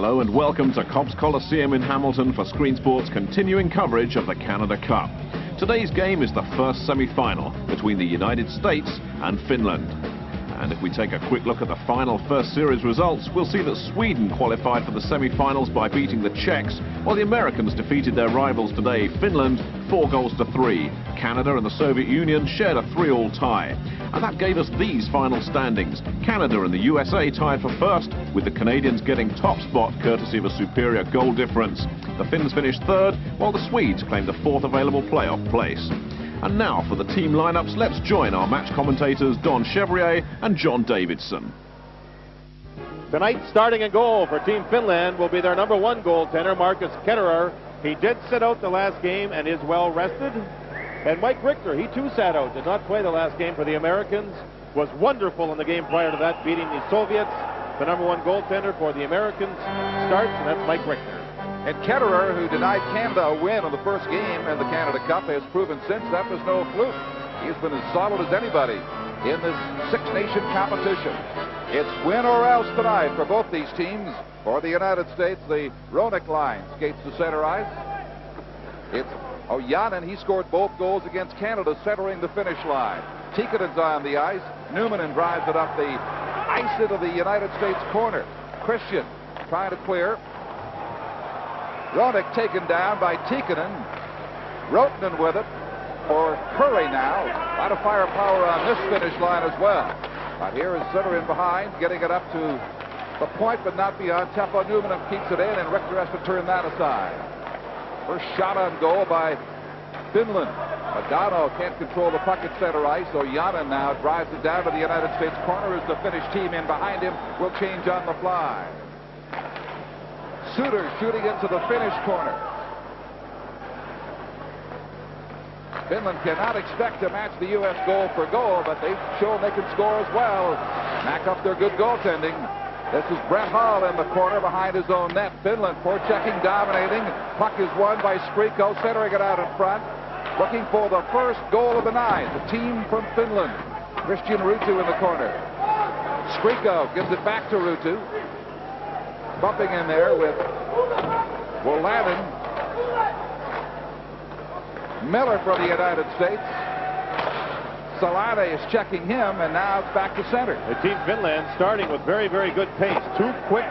Hello and welcome to Cobbs Coliseum in Hamilton for Screen Sports' continuing coverage of the Canada Cup. Today's game is the first semi-final between the United States and Finland. And if we take a quick look at the final first series results, we'll see that Sweden qualified for the semi-finals by beating the Czechs, while the Americans defeated their rivals today, Finland, 4-3. Canada and the Soviet Union shared a 3-all tie. And that gave us these final standings. Canada and the USA tied for first, with the Canadians getting top spot courtesy of a superior goal difference. The Finns finished third, while the Swedes claimed the fourth available playoff place. And now for the team lineups, let's join our match commentators Don Chevrier and John Davidson. Tonight, starting in goal for Team Finland will be their number one goaltender, Marcus Ketterer. He did sit out the last game and is well rested. And Mike Richter, he too sat out, did not play the last game for the Americans. Was wonderful in the game prior to that, beating the Soviets. The number one goaltender for the Americans starts, and that's Mike Richter. And Ketterer, who denied Canada a win in the first game in the Canada Cup, has proven since that was no fluke. He's been as solid as anybody in this six-nation competition. It's win or else tonight for both these teams. For the United States, the Roenick line skates to center ice. It's Ojanen. He scored both goals against Canada, centering the finish line. Tikkanen's on the ice. Newmanen drives it up the ice into the United States corner. Christian trying to clear. Roenick taken down by Tikkanen. Rotanen with it for Curry now. A lot of firepower on this finish line as well. But here is Sutter in behind, getting it up to the point, but not beyond. Teppo Newmanen keeps it in, and Richter has to turn that aside. First shot on goal by Finland. Adano can't control the puck at center ice. Ojanen now drives it down to the United States corner as the Finnish team in behind him will change on the fly. Suter shooting into the Finnish corner. Finland cannot expect to match the U.S. goal for goal, but they've shown they can score as well. Back up their good goaltending. This is Brett Hull in the corner behind his own net. Finland forechecking, dominating. Puck is won by Skriko, centering it out in front. Looking for the first goal of the night. The team from Finland. Christian Ruutu in the corner. Skriko gives it back to Ruutu. Bumping in there with Wolanin. Miller for the United States. Salade is checking him, and now it's back to center. The Team Finland starting with very, very good pace. Two quick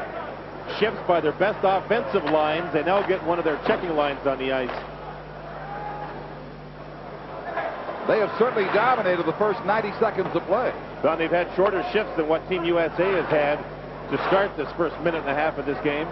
shifts by their best offensive lines. They now get one of their checking lines on the ice. They have certainly dominated the first 90 seconds of play. But they've had shorter shifts than what Team USA has had to start this first minute and a half of this game.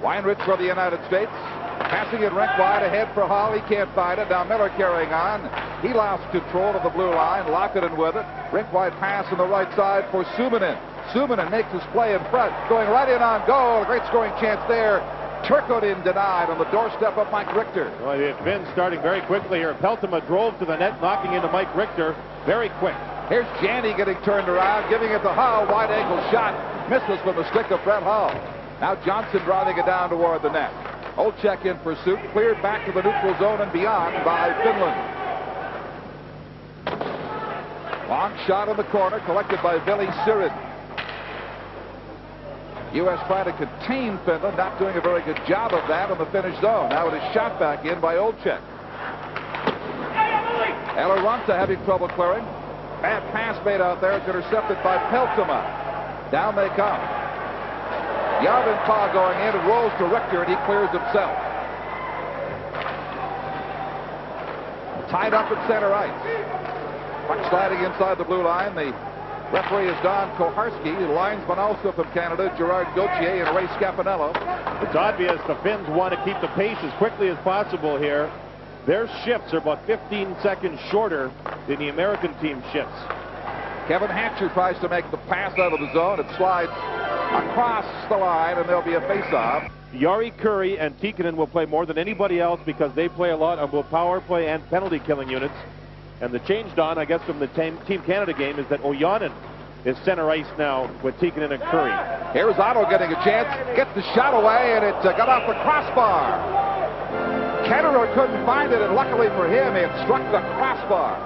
Weinrich for the United States. Passing it rink wide ahead for Hall. He can't find it. Now Miller carrying on. He lost control of the blue line. Lockett with it. Rink wide pass on the right side for Suominen. Suominen makes his play in front. Going right in on goal. A great scoring chance there. Turkotin denied on the doorstep of Mike Richter. Well, the Finns starting very quickly here. Peltoma drove to the net, knocking into Mike Richter very quick. Here's Janney getting turned around, giving it to Hull. Wide angle shot. Misses from the stick of Brett Hull. Now Johnson driving it down toward the net. Olczyk in pursuit, cleared back to the neutral zone and beyond by Finland. Long shot in the corner, collected by Veli Sirin. U.S. trying to contain Finland, not doing a very good job of that in the Finnish zone. Now it is shot back in by Olczyk. Eloranta having trouble clearing. Bad pass made out there. It's intercepted by Peltoma. Down they come. Järvenpää going in and rolls to Richter, and he clears himself. Tied up at center ice. Puck sliding inside the blue line. The referee is Don Koharski. The linesman also from Canada, Gerard Gauthier and Ray Scapanello. It's obvious the Finns want to keep the pace as quickly as possible here. Their shifts are about 15 seconds shorter than the American team shifts. Kevin Hatcher tries to make the pass out of the zone. It slides across the line, and there'll be a face-off. Jari Kurri and Tikkanen will play more than anybody else because they play a lot on both power play and penalty killing units. And the change, Don, I guess, from the Team Canada game is that Ojanen is center ice now with Tikkanen and Kurri. Here's Otto getting a chance. Gets the shot away, and it got off the crossbar. Ketterer couldn't find it, and luckily for him, it struck the crossbar.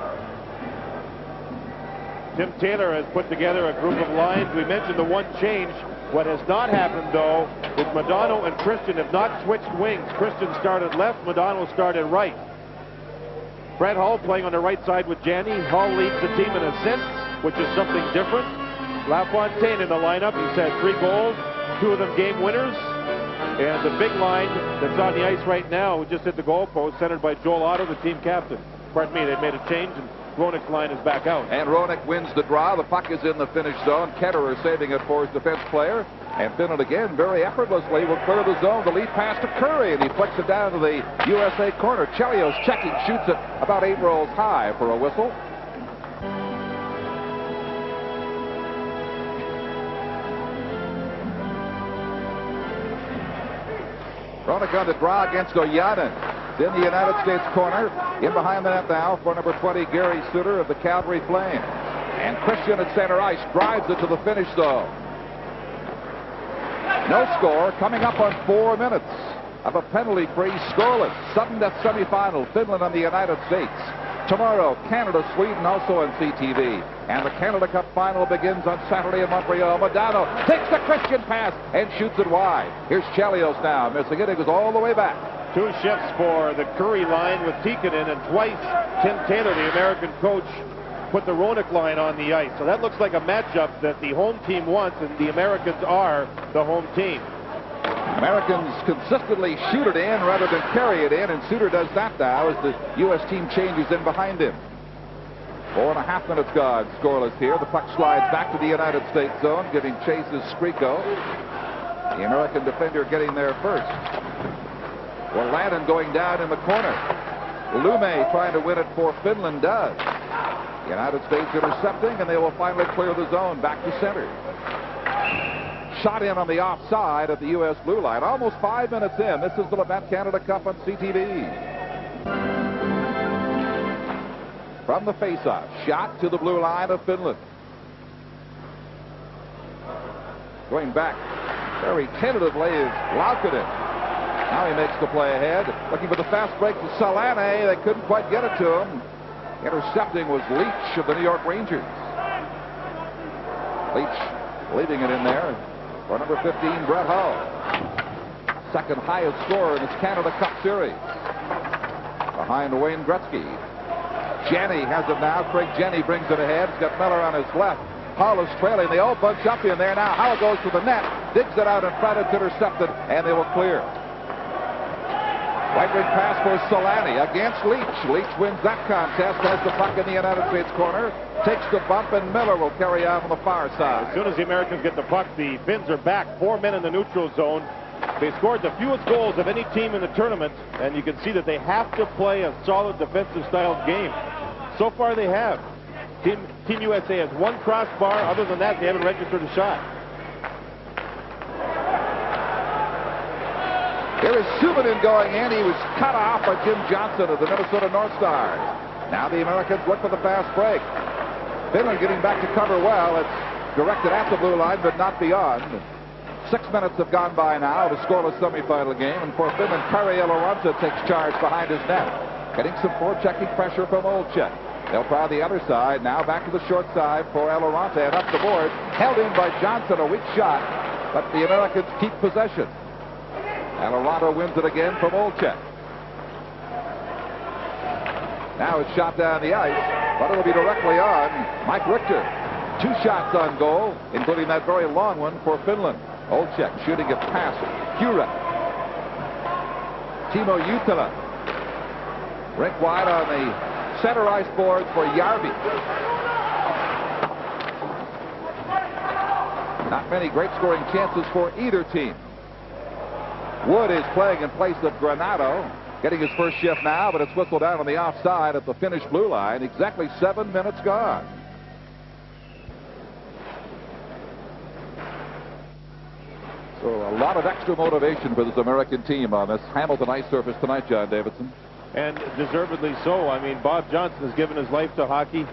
Tim Taylor has put together a group of lines. We mentioned the one change. What has not happened, though, is Modano and Christian have not switched wings. Christian started left, Modano started right. Fred Hull playing on the right side with Janney. Hull leads the team in assists, which is something different. LaFontaine in the lineup. He's had 3 goals, 2 of them game winners. And the big line that's on the ice right now, who just hit the goalpost, centered by Joel Otto, the team captain. Pardon me, they made a change, and Ronick's line is back out. And Ronick wins the draw. The puck is in the finish zone. Ketterer saving it for his defense player. And Finland again, very effortlessly, will clear the zone. The lead pass to Curry, and he flicks it down to the USA corner. Chelios checking, shoots it about 8 rolls high for a whistle. Ronick on the draw against Oyanen. In the United States corner. In behind the net now for number 20, Gary Suter of the Calgary Flames. And Christian at center ice drives it to the finish zone. No score, coming up on 4 minutes of a penalty-free, scoreless sudden death semifinal. Finland and the United States. Tomorrow, Canada, Sweden, also on CTV. And the Canada Cup final begins on Saturday in Montreal. Modano takes the Christian pass and shoots it wide. Here's Chelios now, missing it. It goes all the way back. 2 shifts for the Curry line with Tikkanen, and twice Tim Taylor, the American coach, put the Ronick line on the ice. So that looks like a matchup that the home team wants, and the Americans are the home team. Americans consistently shoot it in rather than carry it in, and Suter does that now as the U.S. team changes in behind him. 4.5 minutes gone, scoreless here. The puck slides back to the United States zone, giving chase is Skriko. The American defender getting there first. Lannon going down in the corner. Lume trying to win it for Finland does. The United States intercepting, and they will finally clear the zone back to center. Shot in on the offside at the U.S. blue line. Almost 5 minutes in. This is the Labatt Canada Cup on CTV. From the faceoff, shot to the blue line of Finland. Going back very tentatively is Laukkonen. Now he makes the play ahead. Looking for the fast break to Solane. They couldn't quite get it to him. Intercepting was Leach of the New York Rangers. Leach leaving it in there for number 15, Brett Hull. Second highest scorer in this Canada Cup series. Behind Wayne Gretzky. Janney has it now. Craig Janney brings it ahead. He's got Miller on his left. Hull is trailing. They all bunch up in there now. Hull goes to the net. Digs it out in front. It's intercepted, and they will clear. Right wing pass for Solane against Leach. Leach wins that contest. Has the puck in the United States corner. Takes the bump, and Miller will carry on the far side. As soon as the Americans get the puck, the Finns are back. 4 men in the neutral zone. They scored the fewest goals of any team in the tournament, and you can see that they have to play a solid defensive style game. So far they have. Team USA has 1 crossbar. Other than that, they haven't registered a shot. Here is Subinin going in. He was cut off by Jim Johnson of the Minnesota North Stars. Now the Americans look for the fast break. Finland getting back to cover well. It's directed at the blue line, but not beyond. 6 minutes have gone by now. The scoreless semifinal game. And for Finland, Kari Eloranta takes charge behind his net. Getting some forechecking pressure from Olczyk. They'll try the other side. Now back to the short side for Eloranta, and up the board. Held in by Johnson. A weak shot. But the Americans keep possession. Eloranta wins it again from Olczyk. Now it's shot down the ice, but it'll be directly on Mike Richter. 2 shots on goal, including that very long one for Finland. Olczyk shooting it past Hura. Timo Jutila. Rink wide on the center ice boards for Järvi. Not many great scoring chances for either team. Wood is playing in place of Granato. Getting his first shift now, but it's whistled out on the offside at the Finnish blue line. Exactly 7 minutes gone. So a lot of extra motivation for this American team on this Hamilton ice surface tonight, John Davidson. And deservedly so. I mean, Bob Johnson has given his life to hockey,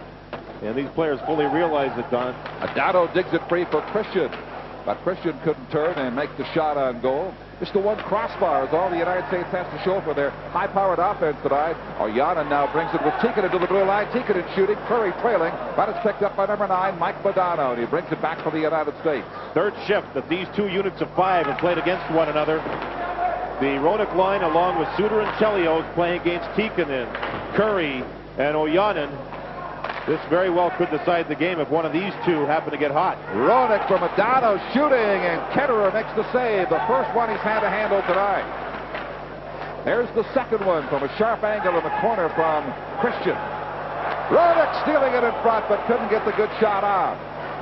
and these players fully realize it, Don. Adado digs it free for Christian, but Christian couldn't turn and make the shot on goal. Just the one crossbar is all the United States has to show for their high-powered offense tonight. Oyanen now brings it with Tikkanen to the blue line. Tikkanen shooting, Curry trailing, but it's picked up by number 9, Mike Modano, and he brings it back for the United States. Third shift that these two units of 5 have played against one another. The Roenick line, along with Suter and Chelios, playing against Tikkanen, Curry, and Oyanen. This very well could decide the game if one of these two happen to get hot. Roenick from Modano shooting, and Ketterer makes the save. The first one he's had to handle tonight. There's the second one from a sharp angle in the corner from Christian. Roenick stealing it in front, but couldn't get the good shot off.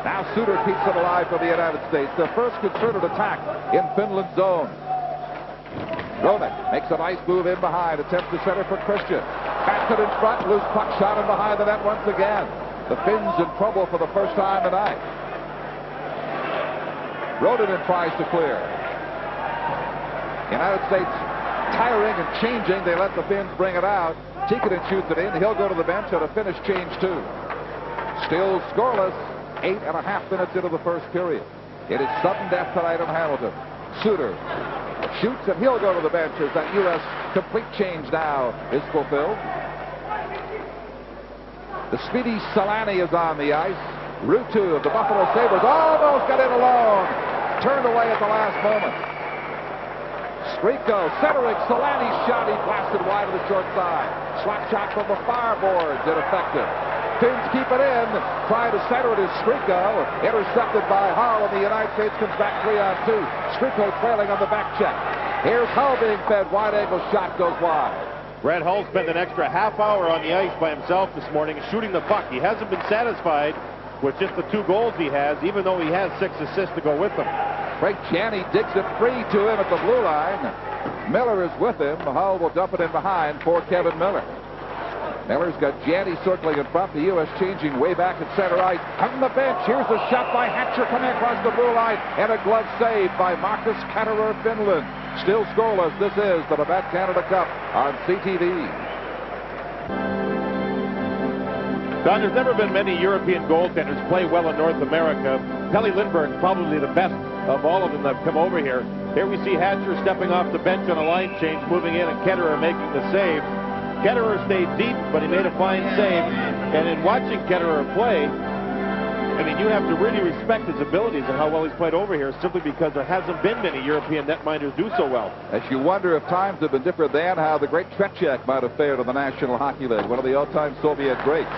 Now Suter keeps it alive for the United States. The first concerted attack in Finland's zone. Roenick makes a nice move in behind, attempts to center for Christian. Bats it in front, loose puck shot in behind the net once again. The Finns in trouble for the first time tonight. Roden tries to clear. United States tiring and changing. They let the Finns bring it out. Tikkanen shoots it in. He'll go to the bench at a finish change too. Still scoreless. 8.5 minutes into the first period. It is sudden death tonight in Hamilton. Suter shoots, and he'll go to the bench as that U.S. complete change now is fulfilled. The speedy Solani is on the ice. Ruutu of the Buffalo Sabres almost got in alone. Turned away at the last moment. Striko centering Solani's shot. He blasted wide to the short side. Slap shot from the far boards, ineffective. Finns keep it in. Trying to center it is Striko. Intercepted by Hull, and the United States comes back 3-on-2. Striko trailing on the back check. Here's Hull being fed. Wide angle shot goes wide. Brett Hull spent an extra half hour on the ice by himself this morning shooting the puck. He hasn't been satisfied with just the 2 goals he has, even though he has 6 assists to go with them. Frank Janney digs it free to him at the blue line. Miller is with him. Hull will dump it in behind for Kevin Miller. Miller's got Janney circling in front. The U.S. changing way back at center ice. On the bench, here's the shot by Hatcher coming across the blue line. And a glove save by Marcus Ketterer, Finland. Still scoreless. This is the Labatt Canada Cup on CTV. Don, there's never been many European goaltenders play well in North America. Pelle Lindbergh, probably the best of all of them that have come over here. Here we see Hatcher stepping off the bench on a line change, moving in, and Ketterer making the save. Ketterer stayed deep, but he made a fine save. And in watching Ketterer play, I mean, you have to really respect his abilities and how well he's played over here, simply because there hasn't been many European netminders do so well. As you wonder if times have been different then, how the great Tretiak might have fared in the National Hockey League, one of the all-time Soviet greats.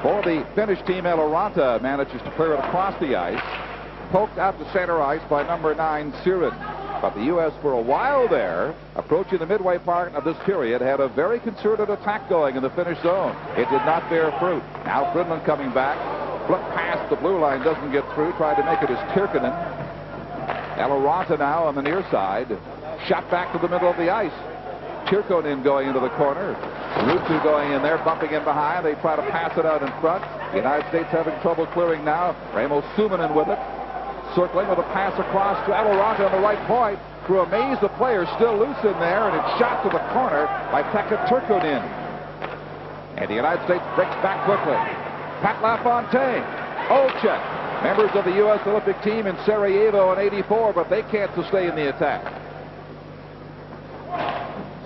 For the Finnish team, Eloranta manages to clear it across the ice, poked out to center ice by number 9, Siren. But the U.S. for a while there, approaching the midway part of this period, had a very concerted attack going in the Finnish zone. It did not bear fruit. Now Finland coming back. Flip past the blue line, doesn't get through. Tried to make it as Tirkkonen. Eloranta now on the near side. Shot back to the middle of the ice. Tirkkonen going into the corner. Ruutu going in there, bumping in behind. They try to pass it out in front. The United States having trouble clearing now. Raimo Suominen with it. Circling with a pass across to Eloranta on the right point. To amaze the players, still loose in there, and it's shot to the corner by Pekka Tirkkonen. And the United States breaks back quickly. Pat LaFontaine, Olchek, members of the U.S. Olympic team in Sarajevo in '84, but they can't sustain the attack.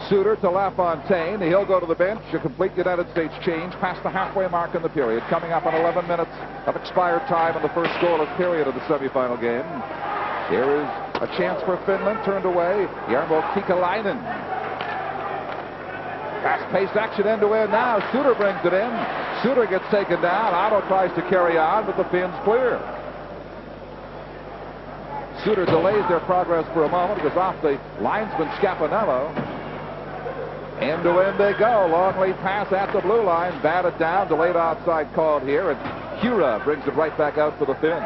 Suter to LaFontaine. He'll go to the bench. A complete United States change past the halfway mark in the period. Coming up on 11 minutes of expired time in the first scoreless period of the semifinal game. Here is a chance for Finland. Turned away. Jarmo Kekalainen. Fast-paced action end-to-end now. Suter brings it in. Suter gets taken down. Otto tries to carry on, but the Finns clear. Suter delays their progress for a moment. Goes off the linesman Scapanello. End-to-end they go. Long lead pass at the blue line. Batted down. Delayed offside called here. And Hura brings it right back out for the Finns.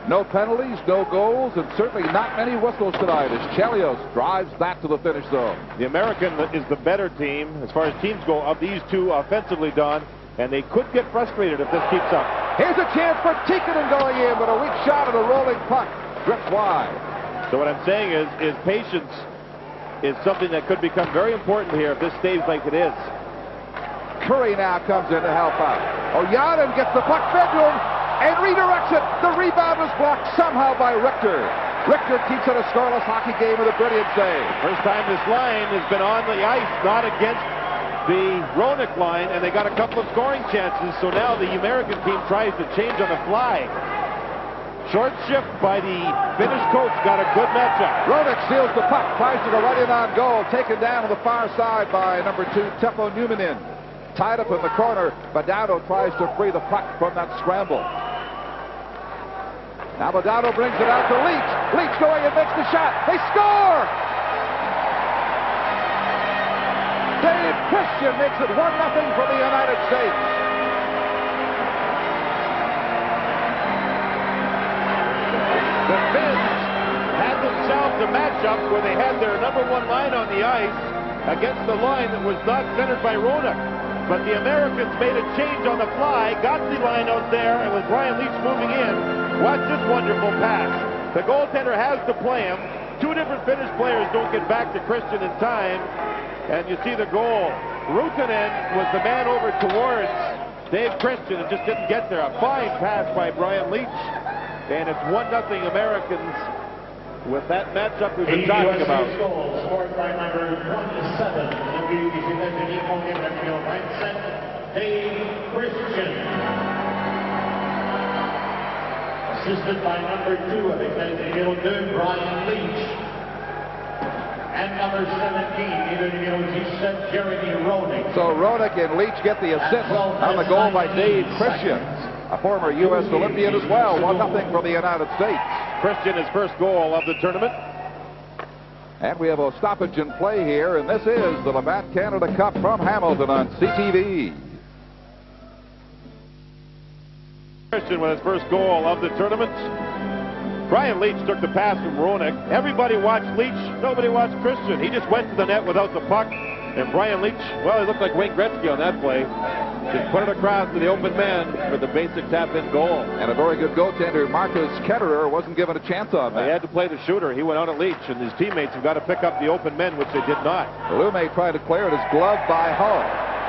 No penalties, no goals, and certainly not many whistles tonight as Chelios drives that to the finish zone. The American is the better team as far as teams go of these two offensively, Don, and they could get frustrated if this keeps up. Here's a chance for Tikkanen going in, but a weak shot at a rolling puck. Drift wide. So what I'm saying is patience is something that could become very important here if this stays like it is. Curry now comes in to help out. Oyanen gets the puck fed to him and redirects it. The rebound was blocked somehow by Richter. Richter keeps it a scoreless hockey game with a brilliant save. First time this line has been on the ice, not against the Roenick line, and they got a couple of scoring chances, so now the American team tries to change on the fly. Short shift by the Finnish coach, got a good matchup. Roenick steals the puck, tries to go right in on goal, taken down on the far side by number 2, Teppo Numminen. Tied up in the corner, Badano tries to free the puck from that scramble. Now Badano brings it out to Leach. Leach going and makes the shot. They score! Dave Christian makes it 1-0 for the United States. The Finns had themselves a matchup where they had their number 1 line on the ice against the line that was not centered by Roenick. But the Americans made a change on the fly, got the line out there, and with Brian Leach moving in, watch this wonderful pass. The goaltender has to play him. 2 different Finnish players don't get back to Christian in time, and you see the goal. Ruutunen was the man over towards Dave Christian and just didn't get there. A fine pass by Brian Leach, and it's 1-0 Americans with that matchup we've been talking about. Scored by number 27. Dave Christian. Assisted by number 2 avec le numéro 2, Brian Leach. And number 17, le numéro 17, Jeremy Roenick. So Roenick and Leach get the assist on the goal by Dave Christian, a former U.S. Olympian as well. 1-0 for the United States. Christian, his first goal of the tournament. And we have a stoppage in play here, and this is the Labatt Canada Cup from Hamilton on CTV. Christian with his first goal of the tournament. Brian Leach took the pass from Roenick. Everybody watched Leach. Nobody watched Christian. He just went to the net without the puck. And Brian Leach, well, he looked like Wayne Gretzky on that play. Just put it across to the open man for the basic tap-in goal. And a very good goaltender, Marcus Ketterer, wasn't given a chance on that. He had to play the shooter. He went out at Leach, and his teammates have got to pick up the open men, which they did not. Lume tried to clear it. His glove by Hull.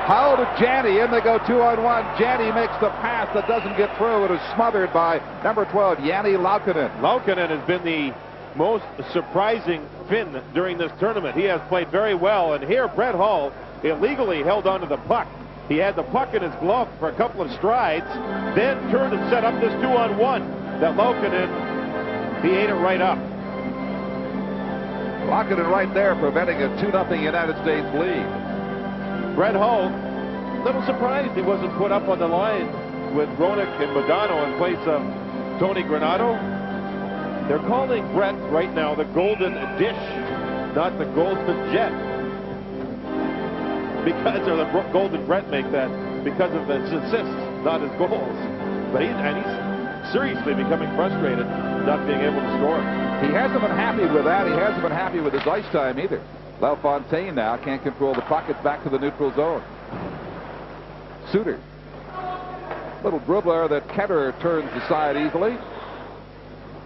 Hull to Janney. In they go 2-on-1. Janney makes the pass that doesn't get through. It is smothered by number 12, Jani Laukkanen. Laukkanen has been the most surprising Finn during this tournament. He has played very well, and here Brett Hull illegally held onto the puck. He had the puck in his glove for a couple of strides, then turned and set up this 2-on-1 that Laukkanen, he ate it right up. Laukkanen right there preventing a 2-0 United States lead. Brett Hull, a little surprised he wasn't put up on the line with Roenick and Badano in place of Tony Granato. They're calling Brett right now the golden dish, not the golden jet. Because of the golden Brett make that because of his assists, not his goals. But he's seriously becoming frustrated not being able to score. He hasn't been happy with that. He hasn't been happy with his ice time either. LaFontaine now can't control the puck. It's back to the neutral zone. Suter. Little dribbler that Ketterer turns aside easily.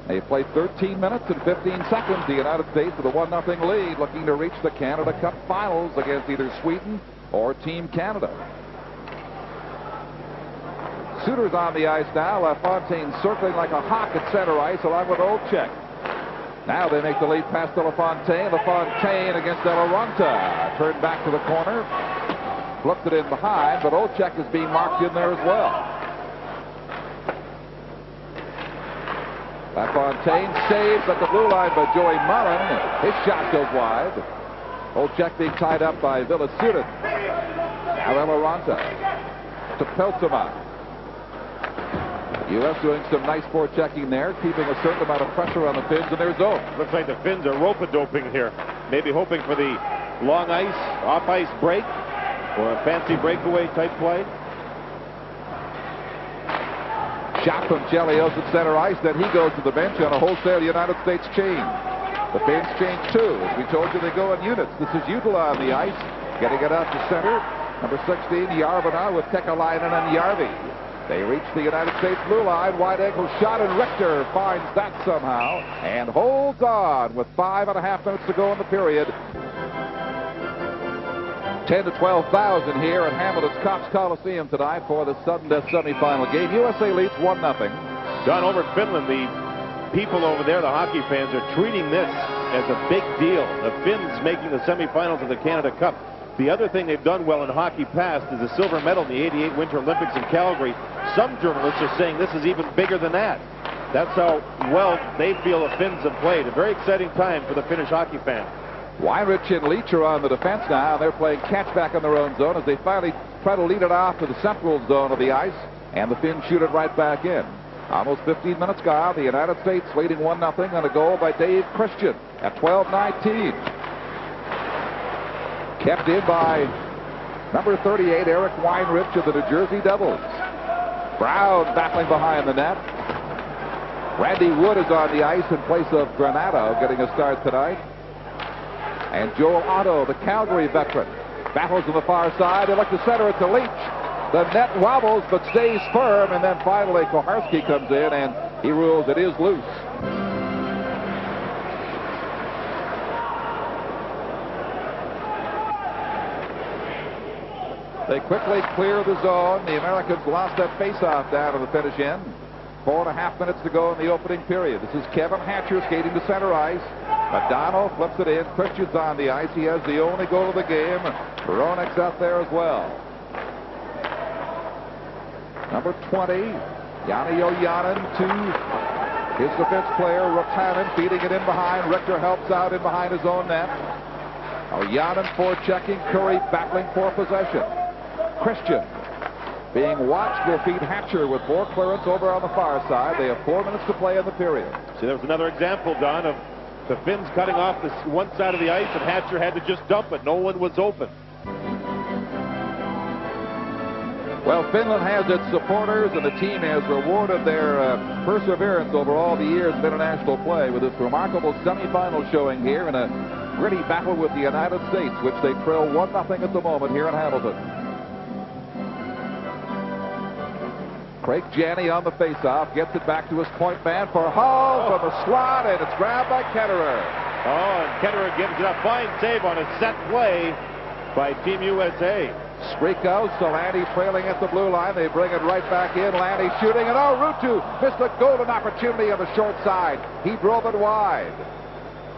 They played 13 minutes and 15 seconds. The United States with a 1-0 lead, looking to reach the Canada Cup Finals against either Sweden or Team Canada. Suter's on the ice now. LaFontaine circling like a hawk at center ice along with Olczyk. Now they make the lead pass to LaFontaine. LaFontaine against Deloranta. Turned back to the corner. Flipped it in behind, but Olczyk is being marked in there as well. LaFontaine saves at the blue line by Joey Mullen. His shot goes wide. Olczyk being tied up by Villasurin. Now Deloranta to Peltoma. U.S. doing some nice forechecking there, keeping a certain amount of pressure on the Finns in their zone. Looks like the Finns are rope-a-doping here. Maybe hoping for the long ice, off-ice break, or a fancy breakaway type play. Shot from Chelios at center ice, then he goes to the bench on a wholesale United States change. The Finns change too. As we told you, they go in units. This is Jutala on the ice, getting it out to center. Number 16, Järvenä with Kekalainen and Järvi. They reach the United States blue line. Wide angle shot, and Richter finds that somehow and holds on with 5.5 minutes to go in the period. 10 to 12,000 here at Hamilton's Cops Coliseum tonight for the sudden death semifinal game. USA leads 1-0. Done over Finland, the people over there, the hockey fans, are treating this as a big deal. The Finns making the semifinals of the Canada Cup. The other thing they've done well in hockey past is a silver medal in the '88 Winter Olympics in Calgary. Some journalists are saying this is even bigger than that. That's how well they feel the Finns have played. A very exciting time for the Finnish hockey fan. Weinrich and Leach are on the defense now. They're playing catch-back in their own zone as they finally try to lead it off to the central zone of the ice, and the Finns shoot it right back in. Almost 15 minutes gone. The United States leading 1-0 on a goal by Dave Christian at 12:19. Kept in by number 38, Eric Weinrich of the New Jersey Devils. Brown battling behind the net. Randy Wood is on the ice in place of Granato, getting a start tonight. And Joel Otto, the Calgary veteran, battles on the far side. They look to center it to Leach. The net wobbles but stays firm, and then finally Koharski comes in and he rules it is loose. They quickly clear the zone. The Americans lost that faceoff down to the finish end. 4.5 minutes to go in the opening period. This is Kevin Hatcher skating to center ice. O'Donnell flips it in. Christian's on the ice. He has the only goal of the game. Roenick's out there as well. Number 20, Yanni Ojanen to his defense player, Rotanen, feeding it in behind. Richter helps out in behind his own net. Ojanen forechecking. Curry battling for possession. Christian being watched will feed Hatcher with more clearance over on the far side. They have 4 minutes to play in the period. See, there was another example, Don, of the Finns cutting off this one side of the ice, and Hatcher had to just dump it. No one was open. Well, Finland has its supporters, and the team has rewarded their perseverance over all the years of international play with this remarkable semifinal showing here in a gritty battle with the United States, which they trail 1-0 at the moment here in Hamilton. Craig Janney on the faceoff, gets it back to his point man for Hall from the slot, and it's grabbed by Ketterer. Oh, and Ketterer gives it a fine save on a set play by Team USA. Striko, Solani trailing at the blue line. They bring it right back in. Lanny shooting, and Ruutu missed a golden opportunity on the short side. He drove it wide.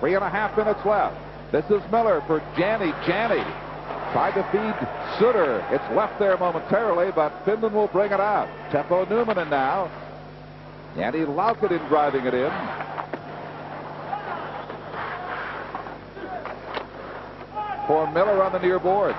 3.5 minutes left. This is Miller for Janney. Janney tried to feed Sutter. It's left there momentarily, but Finland will bring it out. Teppo Numminen now. Yanni Laukkanen driving it in. For Miller on the near boards.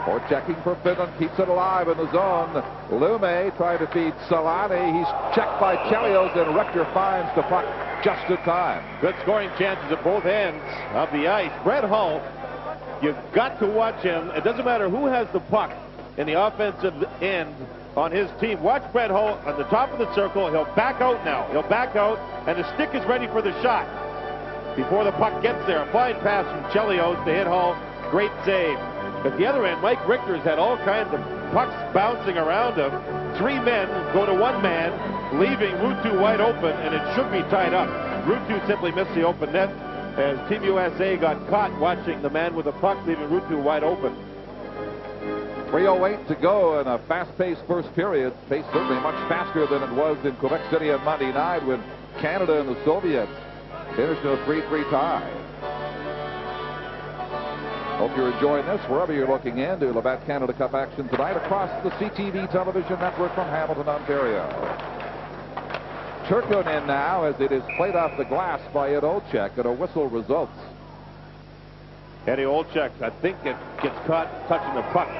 Or checking for Finland, keeps it alive in the zone. Lume trying to feed Solani. He's checked by Chelios, and Richter finds the puck just in time. Good scoring chances at both ends of the ice. Brett Hull, you've got to watch him. It doesn't matter who has the puck in the offensive end on his team. Watch Brett Hull on the top of the circle. He'll back out now. He'll back out, and the stick is ready for the shot. Before the puck gets there, a fine pass from Chelios to hit Hull. Great save. At the other end, Mike Richter's had all kinds of pucks bouncing around him. 3 men go to 1 man, leaving Ruutu wide open, and it should be tied up. Ruutu simply missed the open net as Team USA got caught watching the man with the puck, leaving Ruutu wide open. 3:08 to go in a fast-paced first period. Pace certainly much faster than it was in Quebec City on Monday night when Canada and the Soviets finished in a 3-3 tie. Hope you're enjoying this wherever you're looking in to Labatt Canada Cup action tonight across the CTV television network from Hamilton, Ontario. Turcotte in now as it is played off the glass by Ed Olczyk, and a whistle results. Eddie Olczyk, I think it gets caught touching the puck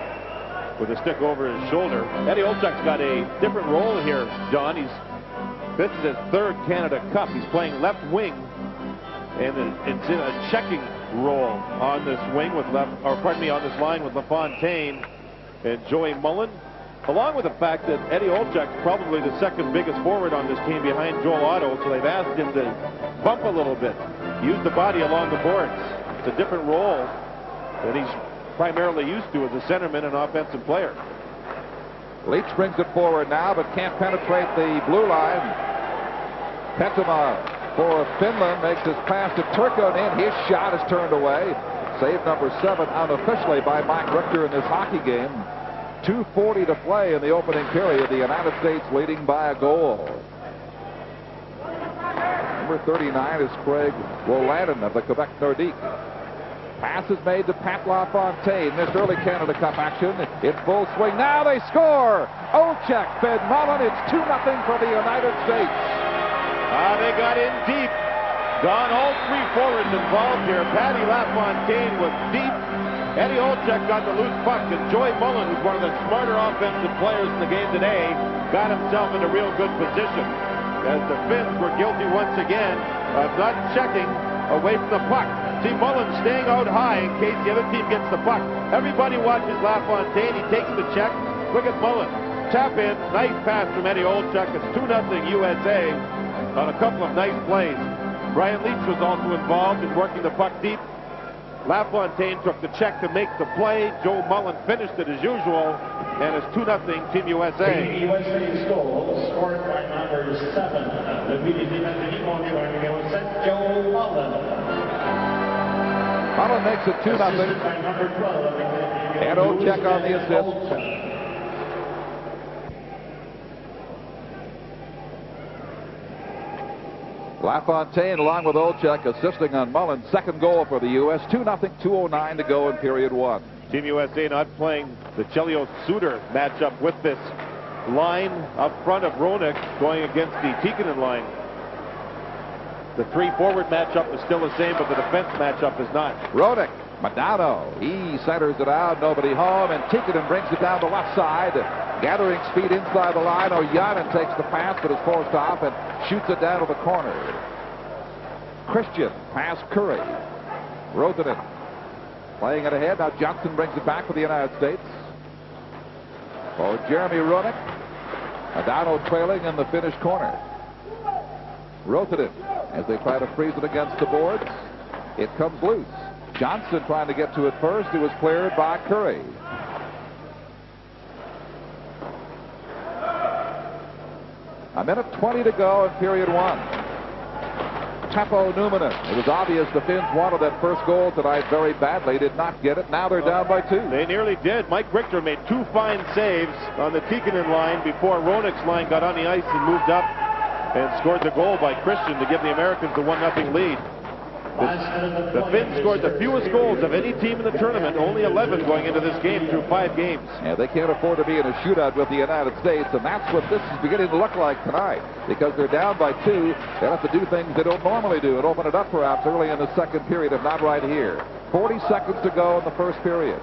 with a stick over his shoulder. Eddie Olczyk's got a different role here, John. This is his 3rd Canada Cup. He's playing left wing, and it's in a checking role on this wing with on this line with LaFontaine and Joey Mullen, along with the fact that Eddie Olczyk's probably the 2nd biggest forward on this team behind Joel Otto, so they've asked him to bump a little bit, use the body along the boards. It's a different role that he's primarily used to as a centerman and offensive player. Leach brings it forward now, but can't penetrate the blue line. Pentama for Finland makes his pass to Turcotte. His shot is turned away. Save number 7 unofficially by Mike Richter in this hockey game. 2:40 to play in the opening period. The United States leading by a goal. Number 39 is Craig Wolanin of the Quebec Nordique. Pass is made to Pat LaFontaine. This early Canada Cup action in full swing. Now they score! Olczyk fed Mullen. It's 2-0 for the United States. They got in deep. Don, all three forwards involved here. Patty LaFontaine was deep. Eddie Olczyk got the loose puck, and Joy Mullen, who's one of the smarter offensive players in the game today, got himself in a real good position. As the Finns were guilty once again of not checking away from the puck. See Mullen staying out high in case the other team gets the puck. Everybody watches LaFontaine. He takes the check. Look at Mullen. Tap in. Nice pass from Eddie Olczyk. It's 2-0 USA on a couple of nice plays. Brian Leetch was also involved in working the puck deep. LaFontaine took the check to make the play. Joe Mullen finished it as usual. And it's 2-0 Team USA. Team USA's goal scored by number 7. The defensive numéro 7, Joe Mullen. Mullen makes it 2-0. And Olczyk on the assist. LaFontaine along with Olczyk assisting on Mullen's second goal for the U.S. 2-0, 2:09 to go in period one. Team USA not playing the Chelios-Suter matchup with this line up front of Roenick going against the Tikkanen line. The three-forward matchup is still the same, but the defense matchup is not. Roenick, Modano, he centers it out, nobody home, and Tikkanen brings it down the left side. Gathering speed inside the line, O'Yanin takes the pass, but is forced off and shoots it down to the corner. Christian, pass Curry. Rotanen, playing it ahead. Now Johnson brings it back for the United States. For Jeremy Roenick. Modano trailing in the Finnish corner. Rotanen, as they try to freeze it against the boards. It comes loose. Johnson trying to get to it first. It was cleared by Curry. A minute 20 to go in period one. Teppo Numminen. It was obvious the Finns wanted that first goal tonight very badly. Did not get it. Now they're down by 2. They nearly did. Mike Richter made 2 fine saves on the Tikkanen line before Roenick's line got on the ice and moved up and scored the goal by Christian to give the Americans the 1-0 lead. The Finns scored the fewest goals of any team in the tournament, only 11 going into this game through 5 games. Yeah, they can't afford to be in a shootout with the United States, and that's what this is beginning to look like tonight. Because they're down by 2, they'll have to do things they don't normally do and open it up perhaps early in the second period, if not right here. 40 seconds to go in the first period.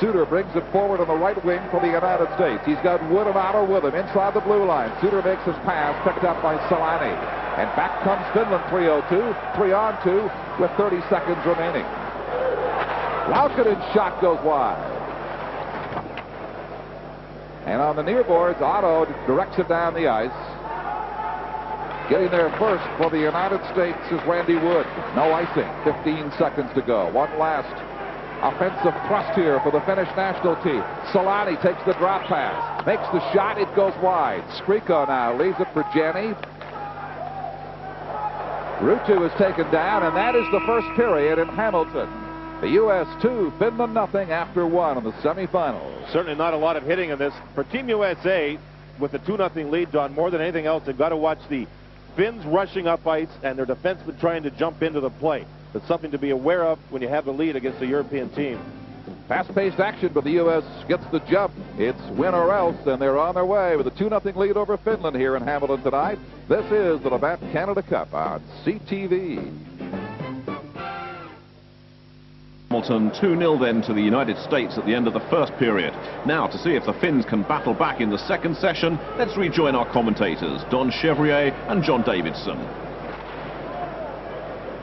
Suter brings it forward on the right wing for the United States. He's got Wood and Otto with him inside the blue line. Suter makes his pass, picked up by Solani. And back comes Finland, 3-0-2, 3-on-2 with 30 seconds remaining. Laukkanen's shot goes wide. And on the near boards, Otto directs it down the ice. Getting there first for the United States is Randy Wood. No icing, 15 seconds to go. One last offensive thrust here for the Finnish national team. Solani takes the drop pass, makes the shot, it goes wide. Skriko now leaves it for Jenny. Ruutu is taken down, and that is the first period in Hamilton. The U.S. 2, Finland nothing after 1 in the semifinals. Certainly not a lot of hitting in this. For Team USA, with a 2-0 lead, Don, more than anything else, they've got to watch the Finns rushing up ice and their defensemen trying to jump into the play. That's something to be aware of when you have the lead against a European team. Fast-paced action, but the U.S. gets the jump. It's win or else, and they're on their way with a 2-0 lead over Finland here in Hamilton tonight. This is the Labatt Canada Cup on CTV. Hamilton 2-0 then to the United States at the end of the first period. Now, to see if the Finns can battle back in the second session, let's rejoin our commentators, Don Chevrier and John Davidson.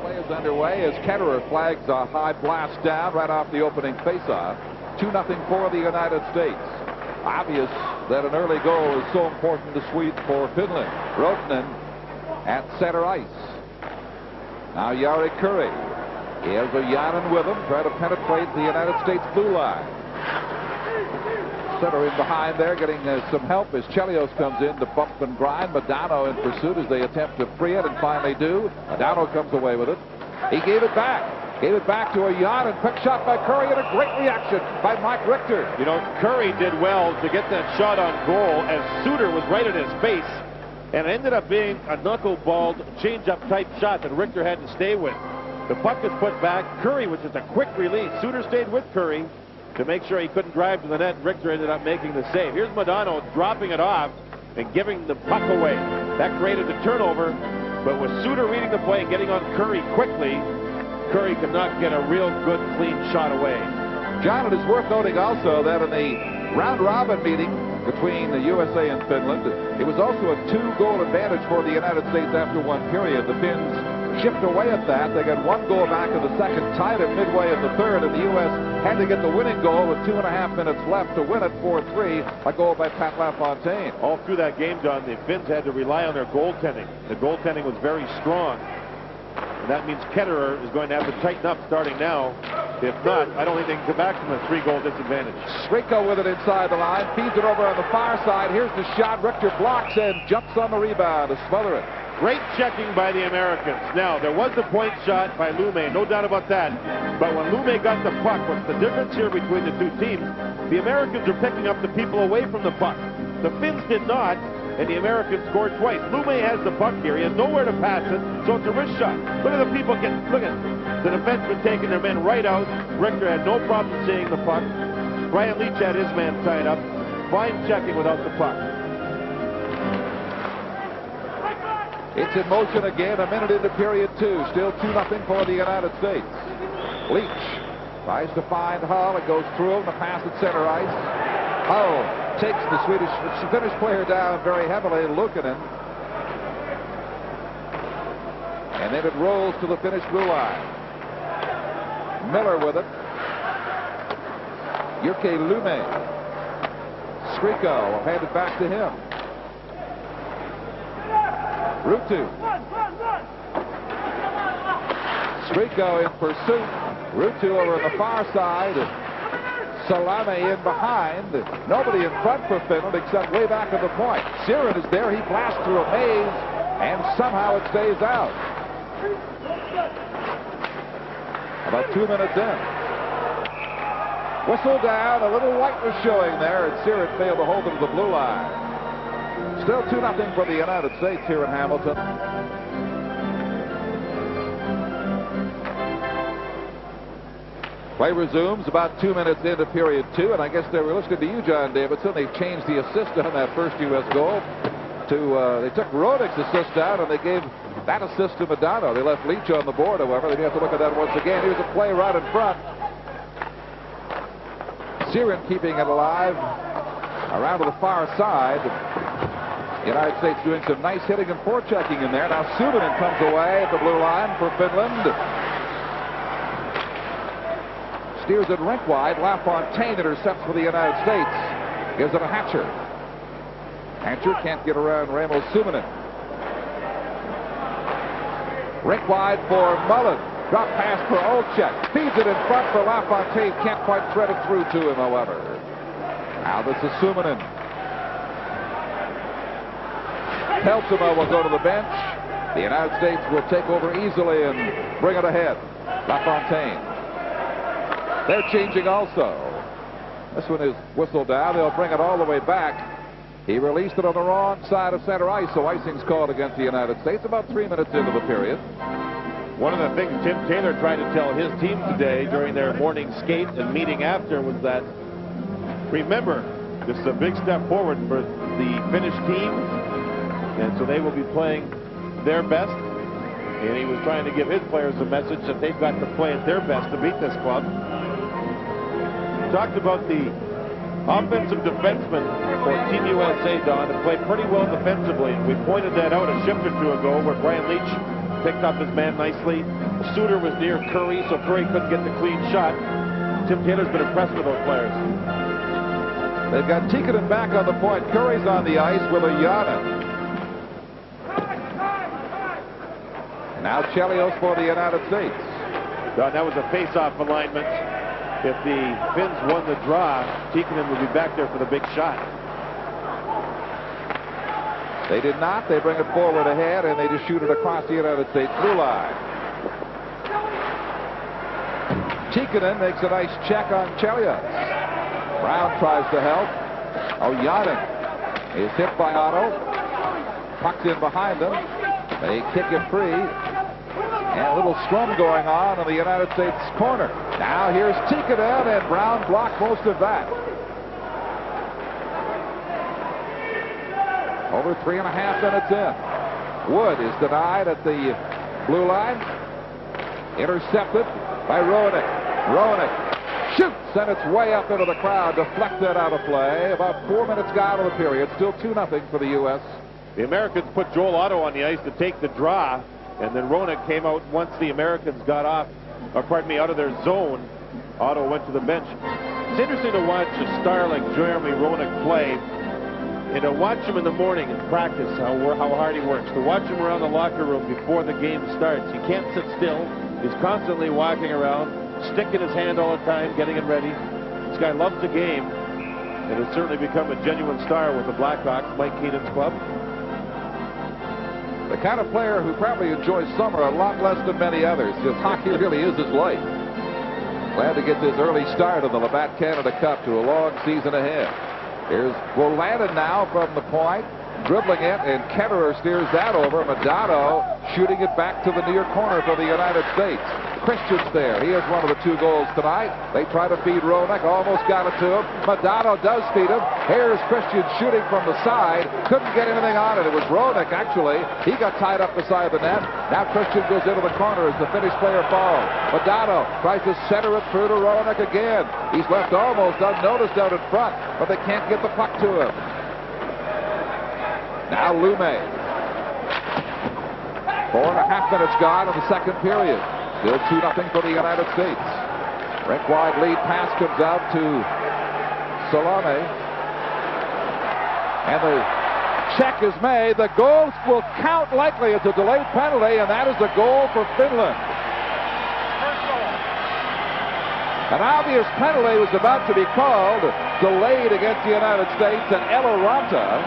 Play is underway as Ketterer flags a high blast down right off the opening faceoff. 2-0 for the United States. Obvious that an early goal is so important to Sweden for Finland. Rotanen at center ice. Now Jari Kurri. He has O'Yanin with him, trying to penetrate the United States blue line. Center in behind there, getting some help as Chelios comes in to bump and grind. Modano in pursuit as they attempt to free it and finally do. Modano comes away with it. He gave it back. Gave it back to O'Yanin. Quick shot by Curry and a great reaction by Mike Richter. You know, Curry did well to get that shot on goal as Suter was right in his face. And it ended up being a knuckleballed change-up type shot that Richter had to stay with. The puck is put back. Curry, which is a quick release. Suter stayed with Curry to make sure he couldn't drive to the net. Richter ended up making the save. Here's Modano dropping it off and giving the puck away. That created the turnover, but with Suter reading the play and getting on Curry quickly, Curry could not get a real good, clean shot away. John, it is worth noting also that in the round-robin meeting between the USA and Finland, it was also a 2-goal advantage for the United States after one period. The Finns chipped away at that. They got 1 goal back in the second, tied it midway in the third, and the U.S. had to get the winning goal with 2.5 minutes left to win it 4-3. A goal by Pat LaFontaine. All through that game, John, the Finns had to rely on their goaltending. The goaltending was very strong. And that means Ketterer is going to have to tighten up starting now. If not, I don't think they can come back from a 3-goal disadvantage. Sriko with it inside the line, feeds it over on the far side. Here's the shot. Richter blocks and jumps on the rebound to smother it. Great checking by the Americans. Now, there was the point shot by Lume, no doubt about that. But when Lume got the puck, what's the difference here between the two teams? The Americans are picking up the people away from the puck. The Finns did not, and the Americans scored twice. Lume has the puck here. He has nowhere to pass it, so it's a wrist shot. Look at the people look at the defenseman taking their men right out. Richter had no problem seeing the puck. Brian Leach had his man tied up. Fine checking without the puck. It's in motion again, a minute into period 2. Still 2-0 for the United States. Leach tries to find Hull. It goes through him. The pass at center ice. Hull takes the Finnish player down very heavily, Luukkonen. And then it rolls to the Finnish blue line. Miller with it. Jyrki Lume. Sriko handed back to him. Ruutu. Sriko in pursuit. Ruutu over on the far side. Salame in behind. Nobody in front for Finland except way back at the point. Siren is there. He blasts through a maze, and somehow it stays out. About 2 minutes in. Whistle down. A little white was showing there, and Siren failed to hold it to the blue line. Still 2-0 for the United States here in Hamilton. Play resumes about 2 minutes into period 2, and I guess they were listening to you, John Davidson. They've changed the assist on that first U.S. goal to, they took Roddick's assist out, and they gave that assist to Modano. They left Leach on the board, however. They have to look at that once again. Here's a play right in front. Siren keeping it alive around to the far side. United States doing some nice hitting and forechecking in there. Now Subinin comes away at the blue line for Finland. Steers it rink wide. LaFontaine intercepts for the United States. Gives it a Hatcher. Hatcher can't get around Ramos Subinin. Rink wide for Mullen. Drop pass for Olczyk. Feeds it in front for LaFontaine. Can't quite thread it through to him, however. Now this is Subinin. Peltsima will go to the bench. The United States will take over easily and bring it ahead. LaFontaine. They're changing also. This one is whistled down. They'll bring it all the way back. He released it on the wrong side of center ice, so icing's called against the United States about 3 minutes into the period. One of the things Tim Taylor tried to tell his team today during their morning skate and meeting after was that, remember, this is a big step forward for the Finnish team. And so they will be playing their best. And he was trying to give his players a message that they've got to play at their best to beat this club. Talked about the offensive defensemen for Team USA, Don, that played pretty well defensively. We pointed that out a shift or two ago where Brian Leach picked up his man nicely. Suter was near Curry, so Curry couldn't get the clean shot. Tim Taylor's been impressed with those players. They've got Tikkanen back on the point. Curry's on the ice with a Yana. Now Chelios for the United States. Don, that was a face-off alignment. If the Finns won the draw, Tikkanen would be back there for the big shot. They did not. They bring it forward ahead, and they just shoot it across the United States blue line. Tikkanen makes a nice check on Chelios. Brown tries to help. O'Yaden is hit by Otto. Puck's in behind them. They kick it free. And a little scrum going on in the United States corner. Now here's Tikkanen, and Brown blocked most of that. Over 3.5 minutes in. Wood is denied at the blue line. Intercepted by Roenick. Roenick shoots, and it's way up into the crowd. Deflected out of play. About 4 minutes gone in the period. Still 2-0 for the U.S. The Americans put Joel Otto on the ice to take the draw, and then Roenick came out once the Americans got out of their zone. Otto went to the bench. It's interesting to watch a star like Jeremy Roenick play, and to watch him in the morning and practice how hard he works. To watch him around the locker room before the game starts. He can't sit still. He's constantly walking around, sticking his hand all the time, getting it ready. This guy loves the game, and has certainly become a genuine star with the Blackhawks, Mike Keenan's club. The kind of player who probably enjoys summer a lot less than many others. Just hockey really is his life. Glad to get this early start of the Labatt Canada Cup to a long season ahead. Here's Wolanin now from the point, dribbling it, and Ketterer steers that over. Madano shooting it back to the near corner for the United States. Christian's there. He has one of the 2 goals tonight. They try to feed Roenick. Almost got it to him. Madano does feed him. Here's Christian shooting from the side. Couldn't get anything on it. It was Roenick, actually. He got tied up beside the net. Now Christian goes into the corner as the Finnish player falls. Madano tries to center it through to Roenick again. He's left almost unnoticed out in front, but they can't get the puck to him. Now Lume. 4.5 minutes gone in the second period. Still 2-0 for the United States. Rink-wide lead pass comes out to Salame. And the check is made. The goal will count likely. It's a delayed penalty, and that is the goal for Finland. An obvious penalty was about to be called, delayed against the United States, and Eloranta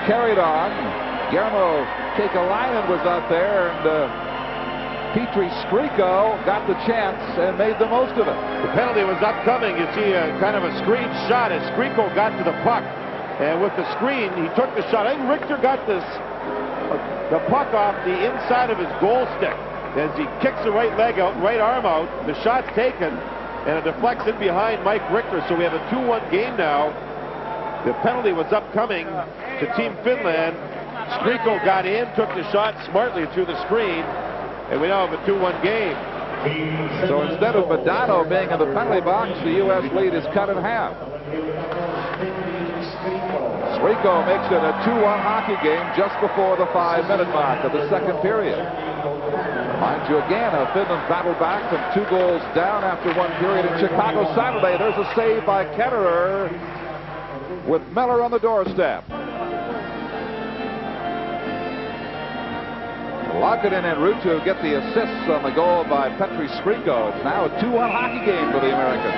carried on. Jarmo Kekalainen was out there, and Petri Skriko got the chance and made the most of it. The penalty was upcoming. You see kind of a screen shot as Skriko got to the puck. And with the screen, he took the shot. I think Richter got the puck off the inside of his goal stick. As he kicks the right leg out, right arm out, the shot's taken, and it deflects in behind Mike Richter. So we have a 2-1 game now. The penalty was upcoming to Team Finland. Skriko got in, took the shot smartly through the screen, and we now have a 2-1 game. So instead of Madano being in the penalty box, the U.S. lead is cut in half. Skriko makes it a 2-1 hockey game just before the 5-minute mark of the second period. Mind you again, Finland battled back from 2 goals down after 1 period in Chicago Saturday. There's a save by Ketterer with Miller on the doorstep. Laukkanen and Ruutu get the assists on the goal by Petri Skriko. It's now a 2-1 hockey game for the Americans.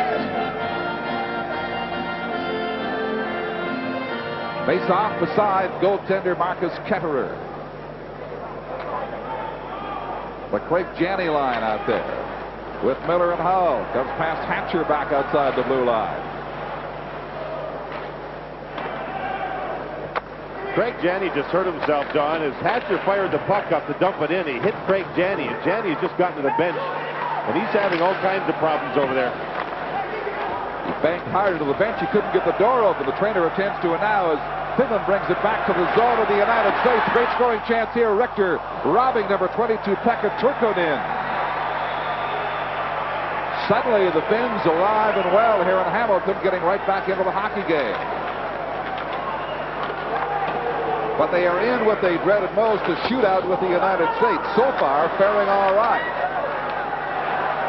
Face off beside goaltender Marcus Ketterer. The Craig Janney line out there with Miller and Hull. Comes past Hatcher back outside the blue line. Craig Janney just hurt himself, John, as Hatcher fired the puck up to dump it in. He hit Craig Janney, and Janney has just gotten to the bench, and he's having all kinds of problems over there. He banked hard to the bench. He couldn't get the door open. The trainer attends to it now as Finland brings it back to the zone of the United States. Great scoring chance here. Richter robbing number 22, Pekka Turkonen. Suddenly the Finns alive and well here in Hamilton, getting right back into the hockey game. But they are in what they dreaded most, a shootout with the United States. So far, faring all right.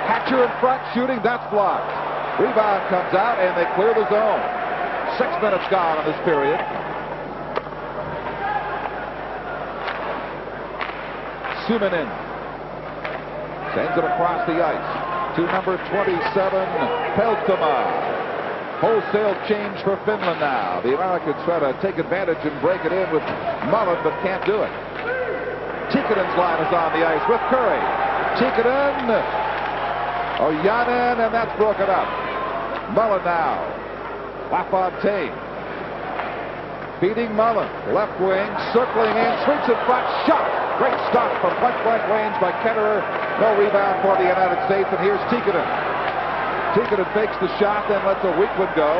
Hatcher in front, shooting, that's blocked. Rebound comes out, and they clear the zone. 6 minutes gone in this period. Suminen sends it across the ice to number 27, Peltoma. Wholesale change for Finland now. The Americans try to take advantage and break it in with Mullen, but can't do it. Tikkanen's line is on the ice with Curry. Tikkanen, Ojanen, and that's broken up. Mullen now. LaFontaine. Feeding Mullen. Left wing. Circling in. Sweeps it front. Shot. Great stop from point-blank range by Ketterer. No rebound for the United States. And here's Tikkanen. Tikkanen fakes the shot, then lets a weak one go.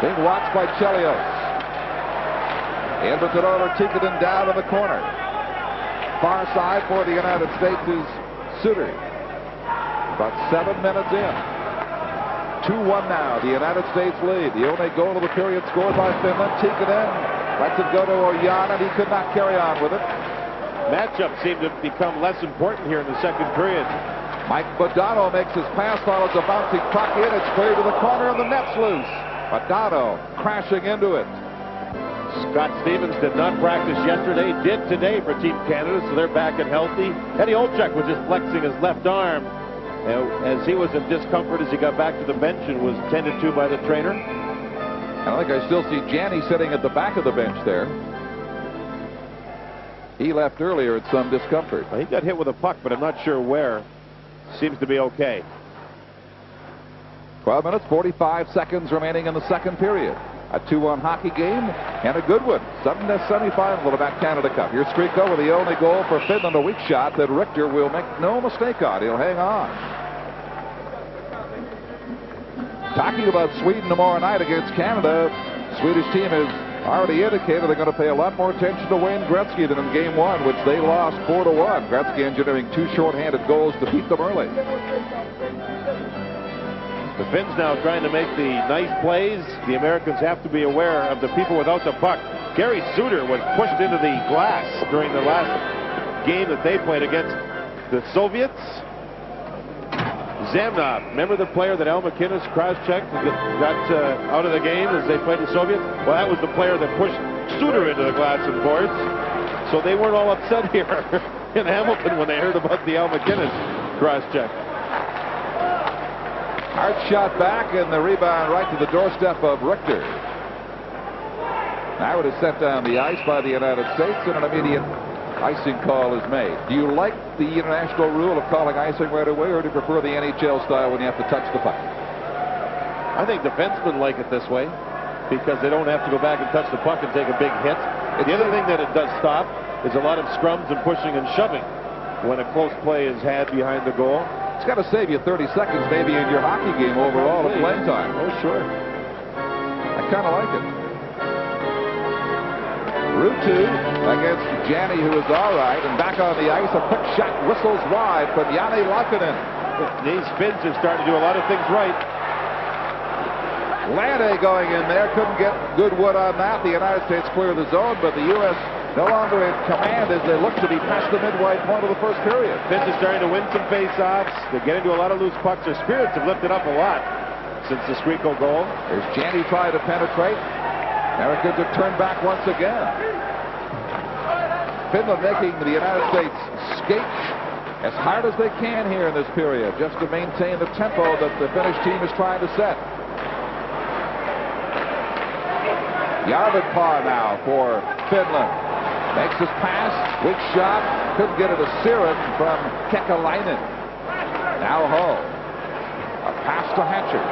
Being watched by Chelios. Edmonton over. Tikkanen down in the corner. Far side for the United States is Suter. About 7 minutes in. 2-1 now. The United States lead. The only goal of the period scored by Finland. Tikkanen lets it go to Ojan, and he could not carry on with it. Matchup seemed to become less important here in the second period. Mike Modano makes his pass, follows a bouncing puck in. It's clear to the corner, and the net's loose. Modano crashing into it. Scott Stevens did not practice yesterday, did today for Team Canada, so they're back and healthy. Eddie Olczyk was just flexing his left arm as he was in discomfort as he got back to the bench and was tended to by the trainer. I think I still see Janney sitting at the back of the bench there. He left earlier at some discomfort. Well, he got hit with a puck, but I'm not sure where. Seems to be okay. 12 minutes, 45 seconds remaining in the second period. A 2-1 hockey game, and a good one. Sudden semifinal of that Canada Cup. Here's Skriko with the only goal for Finland, a weak shot that Richter will make no mistake on. He'll hang on. Talking about Sweden tomorrow night against Canada, Swedish team has already indicated they're going to pay a lot more attention to Wayne Gretzky than in game one, which they lost 4-1. Gretzky engineering 2 shorthanded goals to beat them early. The Finns now trying to make the nice plays. The Americans have to be aware of the people without the puck. Gary Suter was pushed into the glass during the last game that they played against the Soviets. Zamnov, remember the player that Al McInnes cross-checked and got out of the game as they played the Soviets? Well, that was the player that pushed Suter into the glass and boards. So they weren't all upset here in Hamilton when they heard about the Al McInnes cross-check. Hard shot back, and the rebound right to the doorstep of Richter. Now it is sent down the ice by the United States, and an immediate icing call is made. Do you like the international rule of calling icing right away, or do you prefer the NHL style when you have to touch the puck? I think defensemen like it this way because they don't have to go back and touch the puck and take a big hit. The other thing that it does stop is a lot of scrums and pushing and shoving when a close play is had behind the goal. It's got to save you 30 seconds maybe in your hockey game overall at playing time. Oh, sure. I kind of like it. Ruutu against Janney, who is all right, and back on the ice, a quick shot whistles wide from Jani Laukkonen. These Finns are starting to do a lot of things right. Lande going in there, couldn't get good wood on that. The United States clear the zone, but the U.S. no longer in command as they look to be past the midway point of the first period. Finns are starting to win some face-offs. They're getting to a lot of loose pucks. Their spirits have lifted up a lot since the Skriko goal. There's Janney trying to penetrate. Americans are turned back once again. Finland making the United States skate as hard as they can here in this period, just to maintain the tempo that the Finnish team is trying to set. Järvenpää now for Finland. Makes his pass, weak shot, couldn't get it to Siren from Kekalainen. Now Hull. A pass to Hatcher.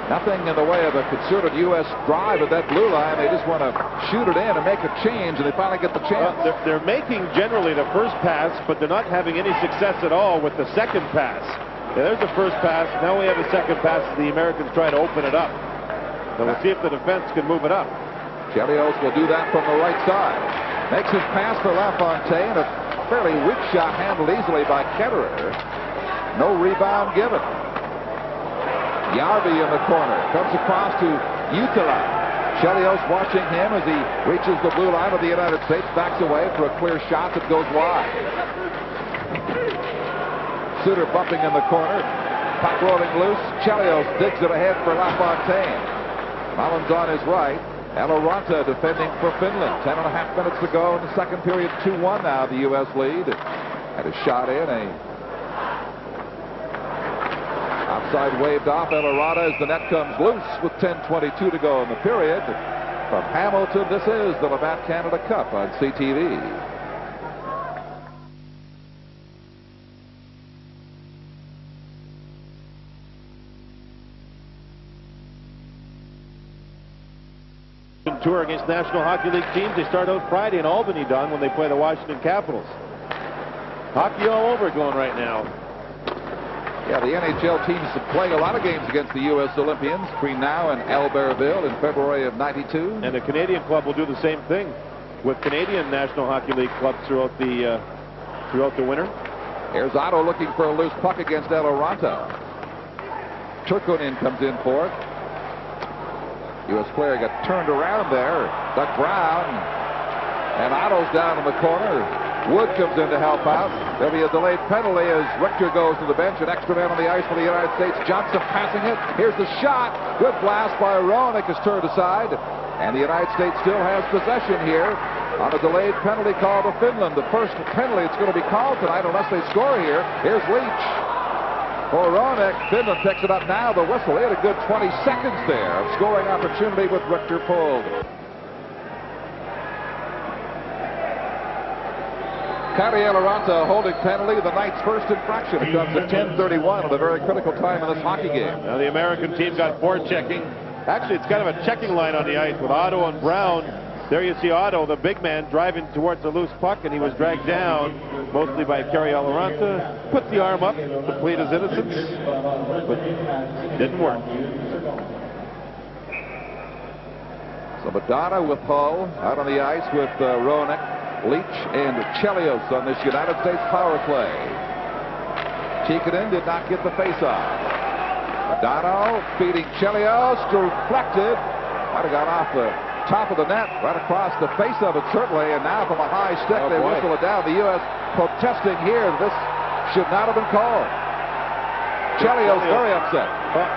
Nothing in the way of a concerted U.S. drive at that blue line. They just want to shoot it in and make a change, and they finally get the chance. They're making generally the first pass, but they're not having any success at all with the second pass. Yeah, there's the first pass. Now we have a second pass as the Americans try to open it up. So we'll see if the defense can move it up. Chelios will do that from the right side. Makes his pass for LaFontaine. A fairly weak shot handled easily by Ketterer. No rebound given. Järvi in the corner. Comes across to Jutila. Chelios watching him as he reaches the blue line of the United States. Backs away for a clear shot that goes wide. Suter bumping in the corner. Puck rolling loose. Chelios digs it ahead for LaFontaine. Mullins on his right. Eloranta defending for Finland. 10.5 minutes to go in the second period. 2-1 now, the U.S. lead. Had a shot in. Outside waved off. Eloranta as the net comes loose with 10:22 to go in the period. From Hamilton, this is the Labatt Canada Cup on CTV. Tour against National Hockey League teams. They start out Friday in Albany, Don, when they play the Washington Capitals. Hockey all over going right now. Yeah, the NHL teams have played a lot of games against the U.S. Olympians between now and Albertville in February of '92. And the Canadian club will do the same thing with Canadian National Hockey League clubs throughout the winter. Here's Otto looking for a loose puck against Eloranta. Turkonin comes in for it. U.S. player got turned around there. Doug Brown. And Otto's down in the corner. Wood comes in to help out. There'll be a delayed penalty as Richter goes to the bench. An extra man on the ice for the United States. Johnson passing it. Here's the shot. Good blast by Roenick is turned aside. And the United States still has possession here on a delayed penalty call to Finland. The first penalty that's going to be called tonight unless they score here. Here's Leach. For Roenick, Finland picks it up now. The whistle. They had a good 20 seconds there of scoring opportunity with Richter pulled. Kari Eloranta holding penalty, the night's first infraction. It comes at 10:31 at a very critical time in this hockey game. Now the American team got forechecking. Actually, it's kind of a checking line on the ice with Otto and Brown. There you see Otto, the big man, driving towards the loose puck, and he was dragged down mostly by Kari Eloranta. Put the arm up to plead his innocence, but didn't work. So Madonna with Hull out on the ice with Roenick, Leach, and Chelios on this United States power play. Tikkanen did not get the face-off. Madonna feeding Chelios, deflected. Might have got off the top of the net, right across the face of it, certainly, and now from a high stick, they whistle it down. The U.S. protesting here. This should not have been called. Chelios very upset. Well,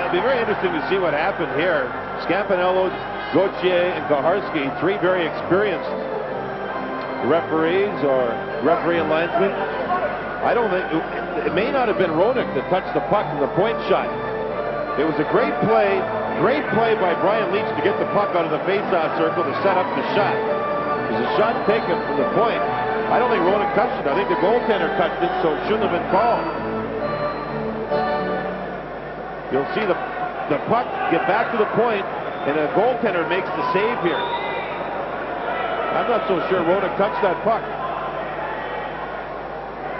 it'd be very interesting to see what happened here. Scampanello, Gauthier, and Koharski, three very experienced referees or referee and linesmen. I don't think it may not have been Roenick that touched the puck in the point shot. It was a great play by Brian Leach to get the puck out of the face-off circle to set up the shot. It was a shot taken from the point. I don't think Roenick touched it. I think the goaltender touched it, so it shouldn't have been called. You'll see the puck get back to the point, and the goaltender makes the save here. I'm not so sure Roenick touched that puck.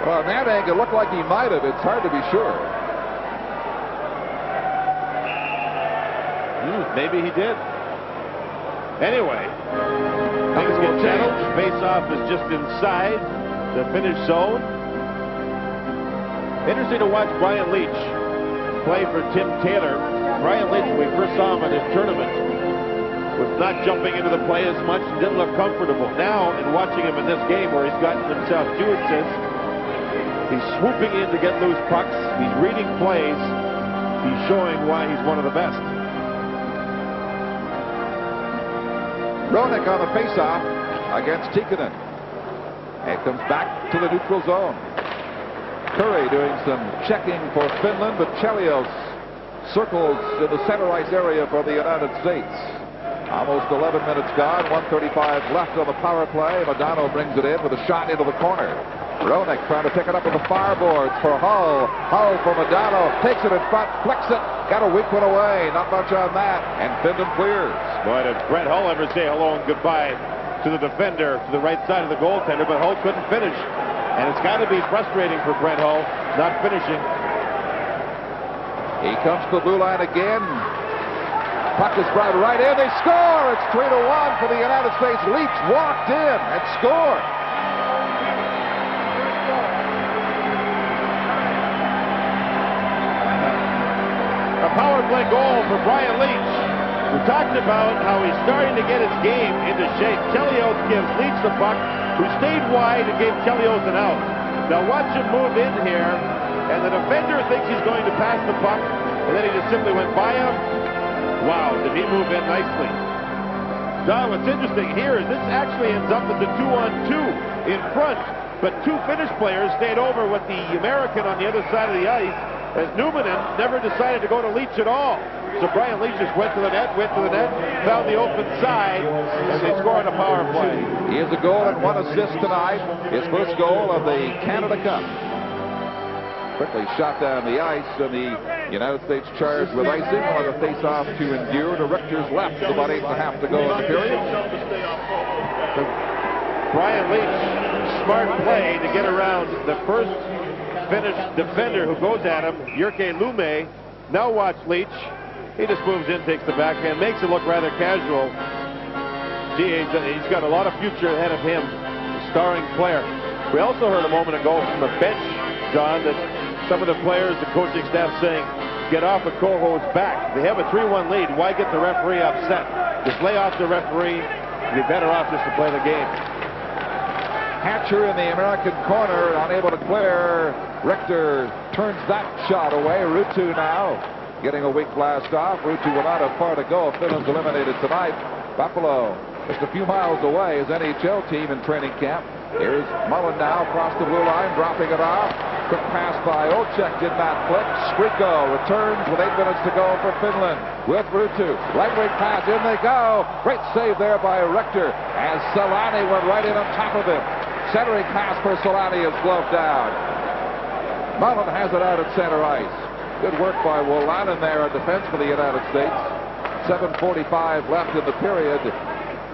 Well, on that angle, it looked like he might have. It's hard to be sure. Maybe he did. Anyway, things get settled. Face-off is just inside the finish zone. Interesting to watch Brian Leach play for Tim Taylor. Brian Leach, when we first saw him at his tournament, was not jumping into the play as much and didn't look comfortable. Now, in watching him in this game where he's gotten himself to assists, he's swooping in to get loose pucks. He's reading plays. He's showing why he's one of the best. Roenick on the face-off against Tikkanen. And comes back to the neutral zone. Curry doing some checking for Finland, but Chelios circles in the center ice area for the United States. Almost 11 minutes gone, 1:35 left on the power play. Madonna brings it in with a shot into the corner. Roenick trying to pick it up with the fireboards for Hull. Hull for Madonna, takes it in front, flicks it, got a weak one away. Not much on that, and Finland clears. Boy, did Brett Hull ever say hello and goodbye to the defender to the right side of the goaltender, but Hull couldn't finish. And it's got to be frustrating for Brett Hull not finishing. He comes to the blue line again. Puck is brought right in. They score. It's 3-1 for the United States. Leach walked in and scored. A power play goal for Brian Leach. We're talking about how he's starting to get his game into shape. Chelios gives Leach the puck, who stayed wide and gave Chelios an out. Now watch him move in here, and the defender thinks he's going to pass the puck, and then he just simply went by him. Wow, did he move in nicely. Don, what's interesting here is this actually ends up as a 2-on-2 in front, but two Finnish players stayed over with the American on the other side of the ice, as Numminen never decided to go to Leach at all. So Brian Leach just went to the net, found the open side, and they scored a power play. He has a goal and one assist tonight. His first goal of the Canada Cup. Quickly shot down the ice, and the United States charged with icing on the face-off to endure to Richter's left. About 8.5 to go in the period. Brian Leach, smart play to get around the first Finnish defender who goes at him, Jyrki Lumme. Now watch Leach. He just moves in, takes the backhand, makes it look rather casual. Gee, he's got a lot of future ahead of him, starring player. We also heard a moment ago from the bench, John, that some of the players, the coaching staff saying, get off of Coho's back. They have a 3-1 lead. Why get the referee upset? Just lay off the referee. You'd be better off just to play the game. Hatcher in the American corner, unable to clear. Richter turns that shot away. Ruutu now getting a weak blast off. Ruutu will not have far to go. Finland's eliminated tonight. Buffalo just a few miles away, his NHL team in training camp. Here's Mullen now across the blue line, dropping it off. Quick pass by Olczyk, did not click. Skriko returns with 8 minutes to go for Finland. With Ruutu, right wing pass, in they go. Great save there by Richter as Selanne went right in on top of him. Centering pass for Selanne is gloved down. Mullen has it out at center ice. Good work by Wolanin there on defense for the United States. 7:45 left in the period.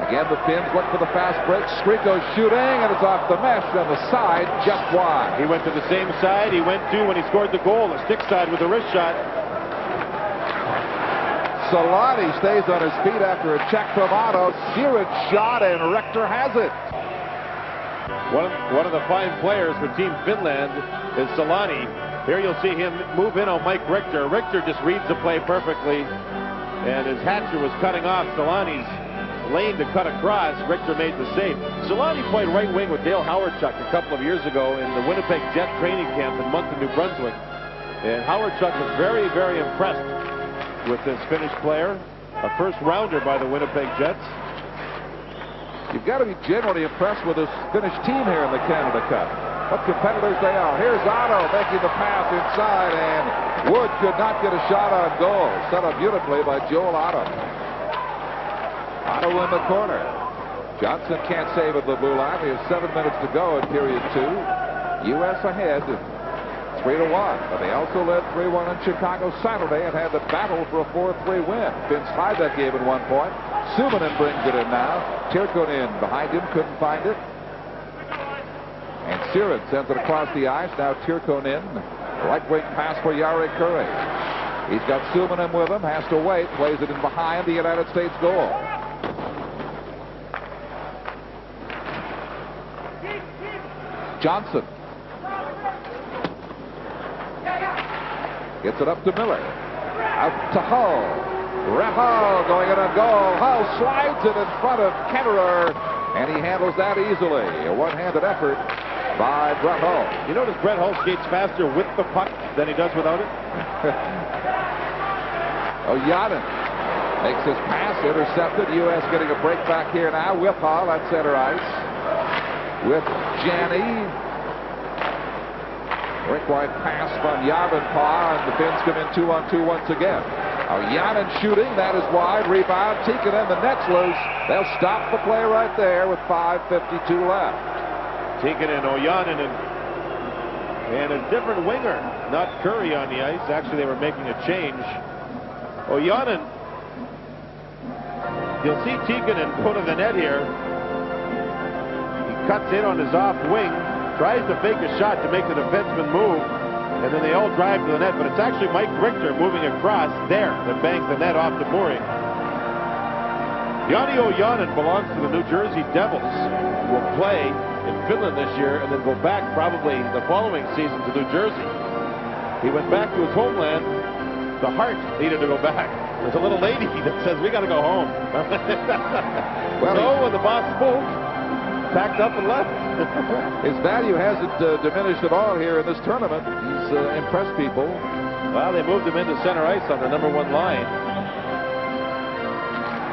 Again, the Finns look for the fast break. Skriko shooting, and it's off the mesh on the side, just wide. He went to the same side he went to when he scored the goal, the stick side with the wrist shot. Selanne stays on his feet after a check from Otto. Sheeran shot, and Richter has it. One of the fine players for Team Finland is Selanne. Here you'll see him move in on Mike Richter. Richter just reads the play perfectly, and as Hatcher was cutting off Selanne's lane to cut across, Richter made the save. Selanne played right wing with Dale Howardchuk a couple of years ago in the Winnipeg Jet training camp in Moncton, New Brunswick. And Howardchuk was very, very impressed with this Finnish player, a first rounder by the Winnipeg Jets. You've got to be genuinely impressed with this Finnish team here in the Canada Cup. What competitors they are. Here's Otto making the pass inside, and Wood could not get a shot on goal. Set up beautifully by Joel Otto. Otto in the corner. Johnson can't save at the blue line. We have 7 minutes to go in period 2. U.S. ahead 3-1. But they also led 3-1 in Chicago Saturday and had the battle for a 4-3 win. Finns tied that game at 1 point. Suominen brings it in now. Tirkkonen behind him, couldn't find it. And Sheeran sends it across the ice. Now Tirkkonen. Right wing pass for Jari Kurri. He's got Suominen with him, has to wait, plays it in behind the United States goal. Johnson gets it up to Miller. Out to Hull. Rahal going in on goal. Hull slides it in front of Ketterer, and he handles that easily. A one-handed effort by Brett Hull. You notice Brett Hull skates faster with the puck than he does without it? Ojanen makes his pass, intercepted. U.S. getting a break back here now with Hull at center ice. With Jani. Break wide pass from Järvenpää, and the Finns come in 2-on-2 once again. Ojanen shooting, that is wide. Rebound, Tikkanen, the net's loose. They'll stop the play right there with 5:52 left. Tikkanen, Ojanen, and a different winger, not Curry on the ice. Actually, they were making a change. Ojanen, you'll see Tikkanen go to the net here. He cuts in on his off wing, tries to fake a shot to make the defenseman move, and then they all drive to the net, but it's actually Mike Richter moving across there that bangs the net off the mooring. Jani Ojanen belongs to the New Jersey Devils, who will play in Finland this year and then go back probably the following season to New Jersey. He went back to his homeland. The Hart needed to go back. There's a little lady that says, we got to go home. Well, so when the boss spoke, packed up and left. His value hasn't diminished at all here in this tournament. He's impressed people. Well, they moved him into center ice on their #1 line.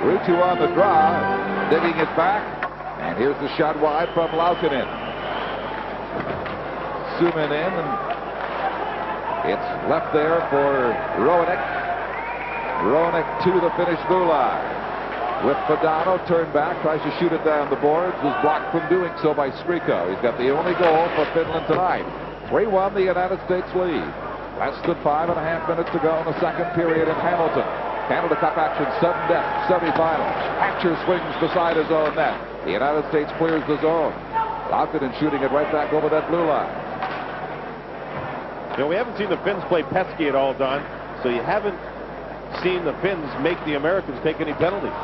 Ruutu on the draw, digging it back. And here's the shot wide from Laukkanen. Suominen in, and it's left there for Roenick. Roenick to the Finnish blue line. With Fodano, turned back, tries to shoot it down the boards, was blocked from doing so by Skriko. He's got the only goal for Finland tonight. 3-1 the United States lead. Less than 5.5 minutes to go in the second period in Hamilton. Canada Cup action, sudden death, semifinal. Hatcher swings beside his own net. The United States clears the zone. Laukkonen shooting it right back over that blue line. You know, we haven't seen the Finns play pesky at all, Don, so you haven't seen the Finns make the Americans take any penalties.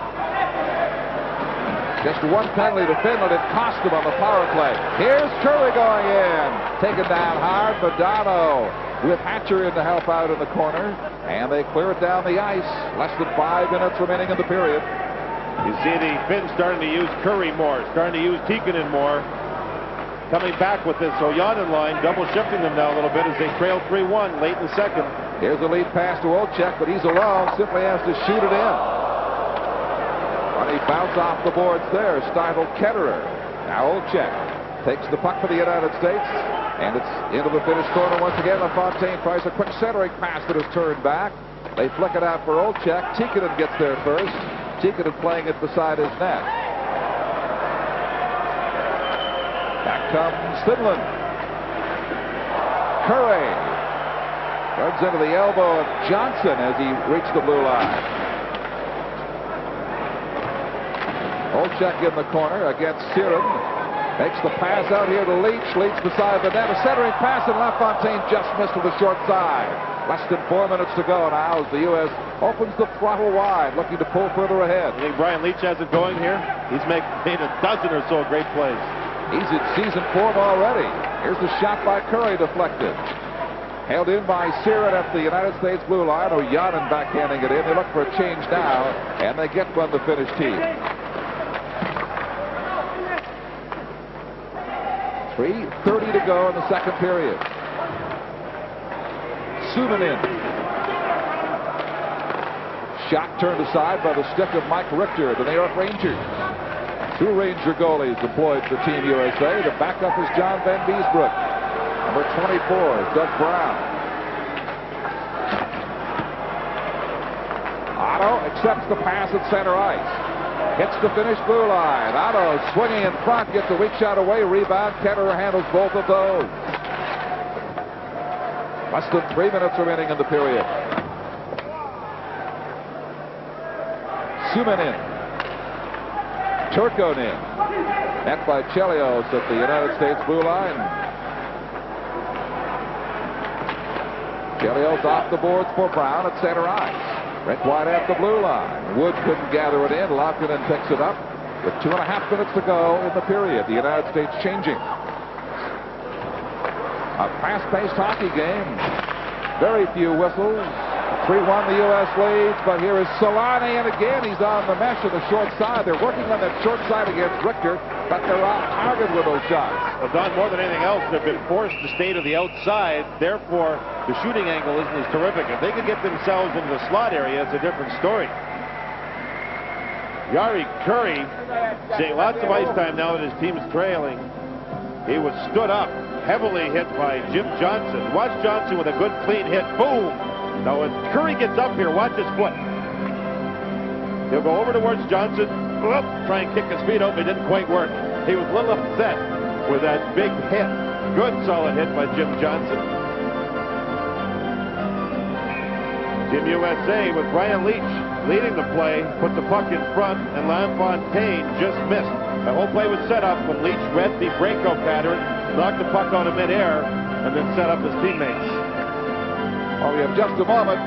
Just one penalty to Finland. It cost them on the power play. Here's Curry going in. Taken down hard. Modano with Hatcher in to help out in the corner. And they clear it down the ice. Less than 5 minutes remaining in the period. You see the Finns starting to use Curry more. Starting to use Tikkanen more. Coming back with this Ojanen line. Double shifting them now a little bit as they trail 3-1 late in the second. Here's the lead pass to Olczyk, but he's alone. Simply has to shoot it in. Funny bounce off the boards there. Startled Ketterer. Now Olczyk takes the puck for the United States. And it's into the Finnish corner once again. LaFontaine tries a quick centering pass that is turned back. They flick it out for Olczyk. Tikkanen gets there first. Tikkanen playing it beside his net. Back comes Finland. Curry runs into the elbow of Johnson as he reached the blue line. Olczyk in the corner against Siren. Makes the pass out here to Leach. Leach beside the net. A centering pass, and LaFontaine just missed to the short side. Less than 4 minutes to go now as the U.S. opens the throttle wide, looking to pull further ahead. You think Brian Leach has it going here? He's made a dozen or so great plays. He's in season form already. Here's the shot by Curry deflected. Held in by Siren at the United States blue line. Ojanen backhanding it in. They look for a change now, and they get one, the Finnish team. 3:30 to go in the second period. Suominen. Shot turned aside by the stick of Mike Richter, the New York Rangers. 2 Ranger goalies employed for Team USA. The backup is John Van Beesbrook. Number 24 is Doug Brown. Otto accepts the pass at center ice. Hits the Finnish blue line. Otto swinging in front, gets a weak shot away. Rebound. Ketterer handles both of those. Less than 3 minutes remaining in the period. Suominen. Turkonen. Net by Chelios at the United States blue line. Chelios off the boards for Brown at center ice. Rink wide at the blue line. Wood couldn't gather it in. Laukkonen picks it up with 2.5 minutes to go in the period. The United States changing. A fast-paced hockey game. Very few whistles. 3-1 the U.S. leads, but here is Solani, and again he's on the mesh of the short side. They're working on that short side against Richter, but they're off target with those shots. Well, Don, more than anything else, they've been forced to stay to the outside. Therefore, the shooting angle isn't as terrific. If they could get themselves into the slot area, it's a different story. Jari Kurri seeing lots of ice time now that his team's trailing. He was stood up, heavily hit by Jim Johnson. Watch Johnson with a good clean hit. Boom! Now, when Curry gets up here, watch his foot. He'll go over towards Johnson, try and kick his feet out, but it didn't quite work. He was a little upset with that big hit. Good, solid hit by Jim Johnson. Team USA with Brian Leach leading the play, put the puck in front, and LaFontaine just missed. The whole play was set up when Leach read the breakout pattern, knocked the puck out of midair, and then set up his teammates. Well, we have just a moment.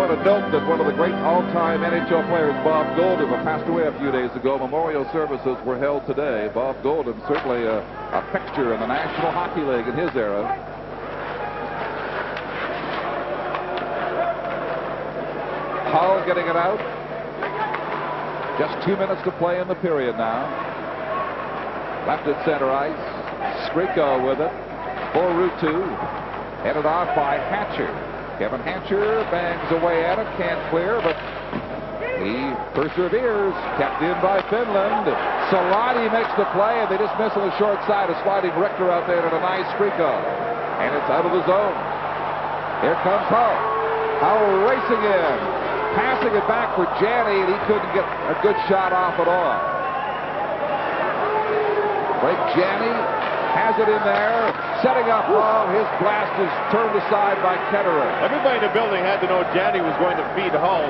Want to note that one of the great all-time NHL players, Bob Golden, passed away a few days ago. Memorial services were held today. Bob Golden, certainly a fixture in the National Hockey League in his era. Hull getting it out. Just 2 minutes to play in the period now. Left at center ice. Skriko with it for route 2. Headed off by Hatcher. Kevin Hatcher bangs away at it, can't clear, but he perseveres. Kept in by Finland. Solani makes the play, and they just miss on the short side. A sliding Richter out there and a nice Skriko. And it's out of the zone. Here comes Hull. Hull racing in. Passing it back for Janney, and he couldn't get a good shot off at all. Blake Janney has it in there. setting up. Oh, his blast is turned aside by Ketterer. Everybody in the building had to know Janney was going to feed Hull,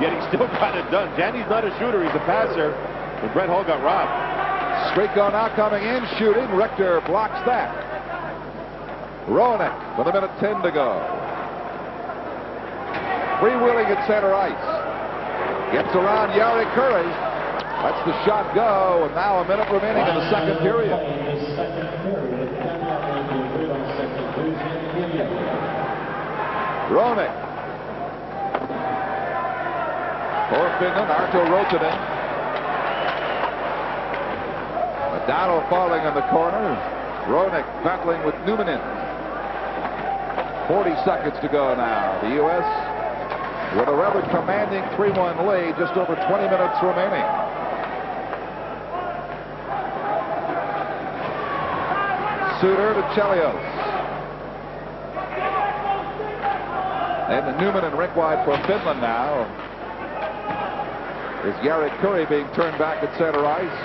yet he still got it done. Janney's not a shooter, he's a passer, but Brett Hull got robbed. Striko now coming in, shooting. Richter blocks that. Roenick with 1:10 to go. Freewheeling at center ice. Gets around Jari Kurri. Lets the shot go, and now 1 minute remaining in the second period. Roenick. For Finland, Arto Rotanen. Madano falling in the corner. Roenick battling with Numanen. 40 seconds to go now. The U.S. with a rather commanding 3-1 lead, just over 20 minutes remaining. Suter to Chelios. And Newman and rink wide for Finland now. Is Jari Kurri being turned back at center ice.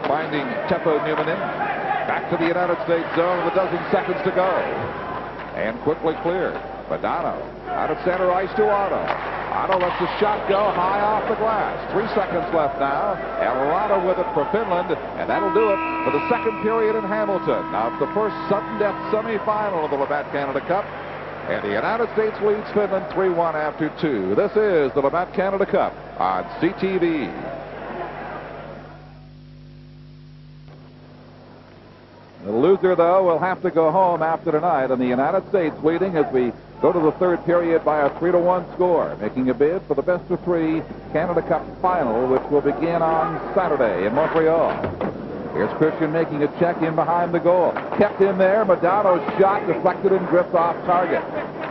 Finding Teppo Numanen. Back to the United States zone with 12 seconds to go. And quickly cleared. Madano out of center ice to Otto. Otto lets the shot go high off the glass. 3 seconds left now. Elorado with it for Finland, and that'll do it for the second period in Hamilton. Now it's the first sudden death semifinal of the Labatt Canada Cup, and the United States leads Finland 3-1 after 2. This is the Labatt Canada Cup on CTV. The loser, though, will have to go home after tonight, and the United States leading as we go to the third period by a 3-1 score, making a bid for the best of 3 Canada Cup final, which will begin on Saturday in Montreal. Here's Christian making a check in behind the goal. Kept in there. Madano's shot deflected and drift off target.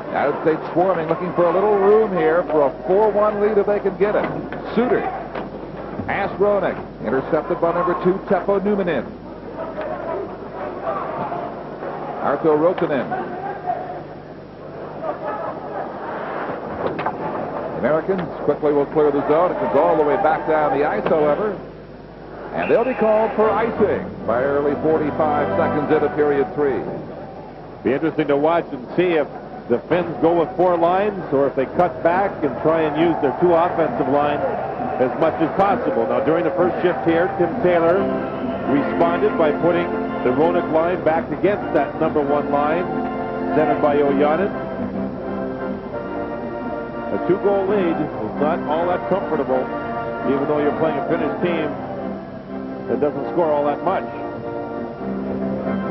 United States swarming, looking for a little room here for a 4-1 lead if they can get it. Suter. Pass Roenick. Intercepted by number 2, Teppo Numanen. Arto Rotanen. Americans quickly will clear the zone. It comes all the way back down the ice, however. And they'll be called for icing by early 45 seconds into period 3. Be interesting to watch and see if the Finns go with 4 lines or if they cut back and try and use their 2 offensive lines as much as possible. Now, during the first shift here, Tim Taylor responded by putting the Roenick line back against that number 1 line, centered by Ojanen. A 2-goal lead is not all that comfortable, even though you're playing a Finnish team that doesn't score all that much.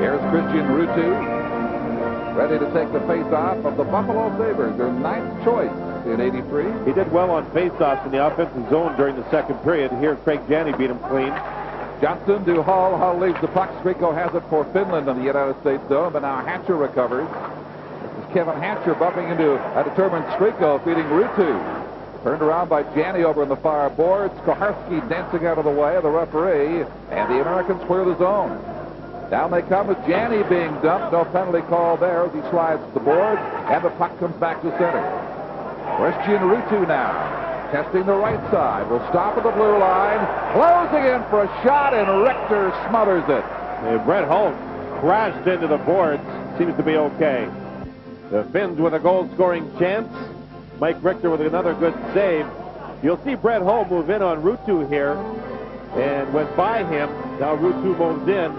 Here's Christian Ruutu, ready to take the face-off of the Buffalo Sabres, their 9th choice in '83. He did well on face-offs in the offensive zone during the second period. Here, Craig Janney beat him clean. Johnson to Hull. Hull leaves the puck. Striko has it for Finland in the United States zone, but now Hatcher recovers. This is Kevin Hatcher bumping into a determined Striko, feeding Ruutu. Turned around by Janney over in the far boards. Koharski dancing out of the way of the referee, and the Americans clear the zone. Down they come with Janney being dumped. No penalty call there as he slides to the board, and the puck comes back to center. Christian Ruutu now. Testing the right side. Will stop at the blue line. Closing in for a shot, and Richter smothers it. Brett Hull crashed into the boards. Seems to be okay. The Finns with a goal-scoring chance. Mike Richter with another good save. You'll see Brett Hull move in on Ruutu here and went by him. Now Ruutu moves in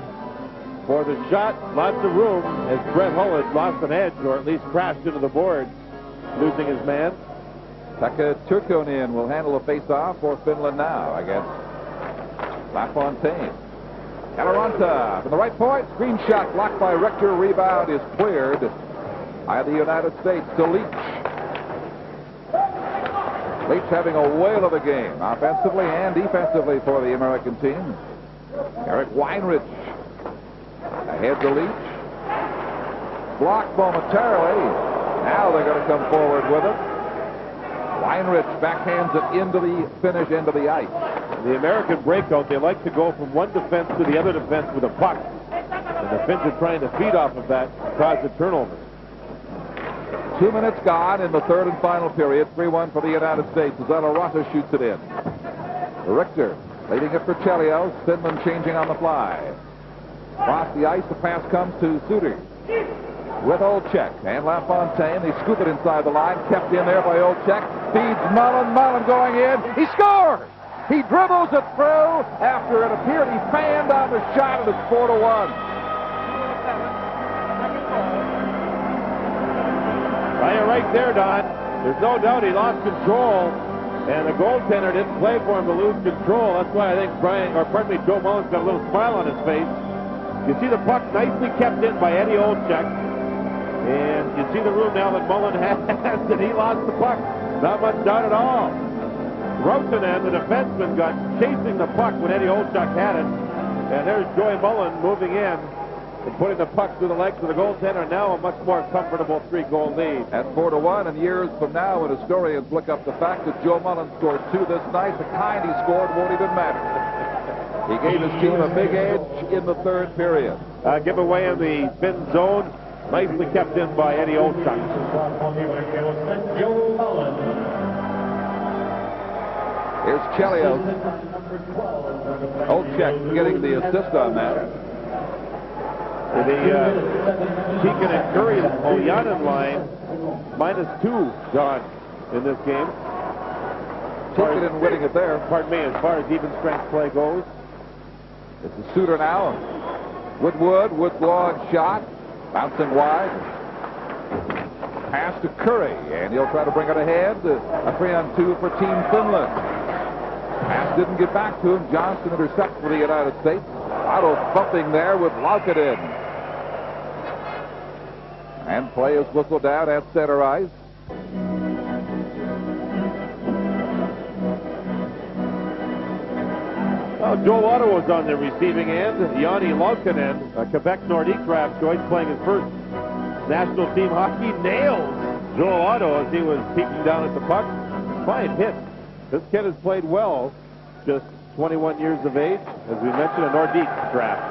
for the shot. Lots of room as Brett Hull has lost an edge, or at least crashed into the boards, losing his man. Pekka Turkonen will handle a face-off for Finland now against LaFontaine. Eloranta from the right point. Screen shot blocked by Richter. Rebound is cleared by the United States to Leach. Leach having a whale of a game, offensively and defensively for the American team. Eric Weinrich ahead to Leach. Blocked momentarily. Now they're going to come forward with it. Weinrich backhands it into the Finnish end of the ice. The American breakout, they like to go from one defense to the other defense with a puck. And the Finns are trying to feed off of that and cause a turnover. 2 minutes gone in the third and final period. 3-1 for the United States as Eloranta shoots it in. Richter leading it for Chelios. Finland changing on the fly. Across the ice, the pass comes to Suter. with Olczyk and LaFontaine. They scoop it inside the line, kept in there by Olczyk. Feeds Mullen, Mullen going in. He scores! He dribbles it through after it appeared he fanned on the shot, and it's 4-1. Well, you're right there, Don. There's no doubt he lost control, and the goaltender didn't play for him to lose control. That's why I think Joe Mullen's got a little smile on his face. You see the puck nicely kept in by Eddie Olczyk, and you see the room now that Mullen has, and he lost the puck. Not much doubt at all. Rotanen, the defenseman, got chasing the puck when Eddie Olczyk had it, and there's Joey Mullen moving in and putting the puck through the legs of the goaltender. Now a much more comfortable 3-goal lead. At 4-1, and years from now, when historians look up the fact that Joe Mullen scored 2 this night, the kind he scored won't even matter. He gave his team a big edge in the third period. Giveaway in the Finn zone, nicely kept in by Eddie Olczyk. Here's Chelios. Olczyk getting the assist on that. The Keegan and Curry Oljanen line, -2, John, in this game. Keegan winning it there. Pardon me, as far as even strength play goes. It's a Suter now. Wood long shot. Bouncing wide. Pass to Curry, and he'll try to bring it ahead. A 3-on-2 for Team Finland. Pass didn't get back to him. Johnson intercepts for the United States. Otto bumping there with Laukkanen. And play is whistled down at center ice. Well, Joe Otto was on the receiving end. Jani Laukkanen, a Quebec Nordique draft choice, playing his first national team hockey, nails Joe Otto as he was peeking down at the puck. Fine hit. This kid has played well, just 21 years of age, as we mentioned, a Nordique draft.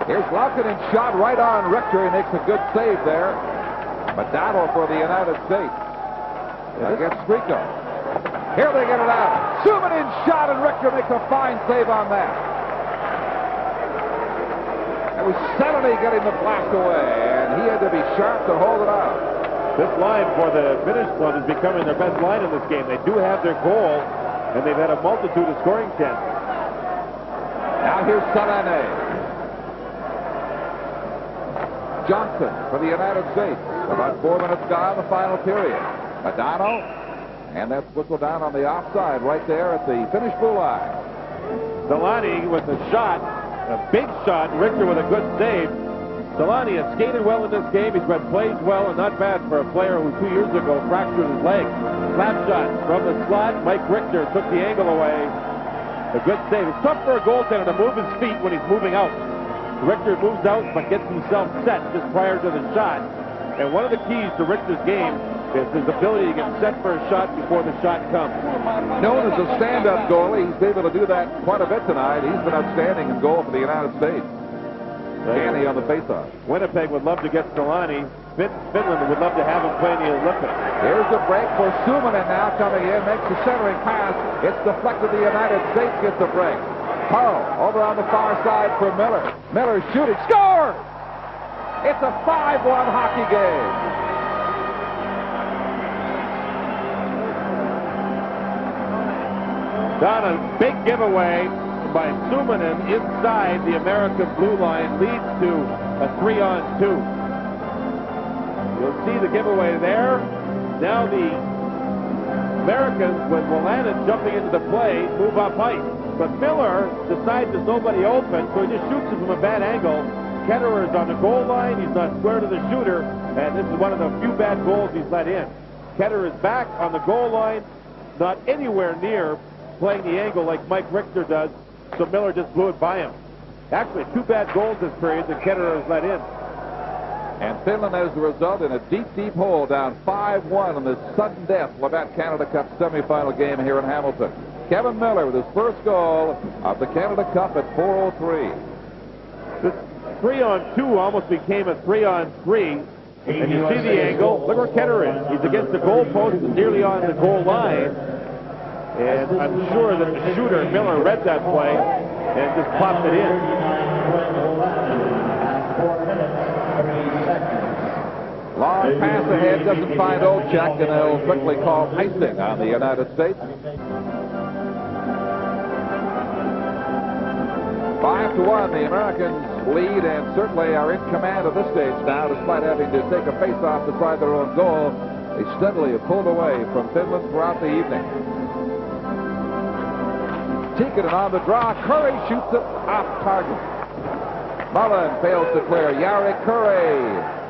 Here's Laukkanen, shot right on Richter. He makes a good save there. Madano for the United States against Strico. Here they get it out. Subinin shot, and Richter makes a fine save on that. It was Senatty getting the blast away, and he had to be sharp to hold it out. This line for the Finnish club is becoming their best line in this game. They do have their goal, and they've had a multitude of scoring chances. Now here's Salane. Johnson for the United States. About 4 minutes gone, the final period. Madano, and that's whistled down on the offside right there at the Finnish blue line. Delaney with a shot, a big shot. Richter with a good save. Delaney has skated well in this game. He's played well, and not bad for a player who 2 years ago fractured his leg. Slap shot from the slot. Mike Richter took the angle away. A good save. It's tough for a goaltender to move his feet when he's moving out. Richter moves out but gets himself set just prior to the shot. And one of the keys to Richter's game is his ability to get set for a shot before the shot comes. Known as a stand-up goalie, he's been able to do that quite a bit tonight. He's been outstanding in goal for the United States. Danny on the faceoff. Winnipeg would love to get Delaney. Finland would love to have him play in the Olympics. Here's the break for Subinin now coming in, makes the centering pass. It's deflected. The United States gets the break. Hull over on the far side for Miller. Miller shooting, scores! It's a 5-1 hockey game. Done a big giveaway by Subinin inside the American blue line, leads to a 3-on-2. You'll see the giveaway there. Now the Americans, with Wolanin jumping into the play, move up ice. But Miller decides there's nobody open, so he just shoots it from a bad angle. Ketterer is on the goal line. He's not square to the shooter, and this is one of the few bad goals he's let in. Ketterer is back on the goal line, not anywhere near playing the angle like Mike Richter does, so Miller just blew it by him. Actually, 2 bad goals this period that Ketterer has let in. And Finland, as a result, in a deep, deep hole, down 5-1 in the sudden death Labatt Canada Cup semifinal game here in Hamilton. Kevin Miller with his first goal of the Canada Cup at 4:03. This 3-on-2 almost became a 3-on-3. And you see the angle. Look where Ketterer is. He's against the goal post, nearly on the goal line. And I'm sure that the shooter, Miller, read that play and just popped it in. Long pass ahead, doesn't find Olchek, and they'll quickly call icing on the United States. 5-1, the Americans lead and certainly are in command of this stage now, despite having to take a face-off beside their own goal. They steadily have pulled away from Finland throughout the evening. Tikkanen on the draw. Curry shoots it off target. Mullen fails to clear. Jari Kurri.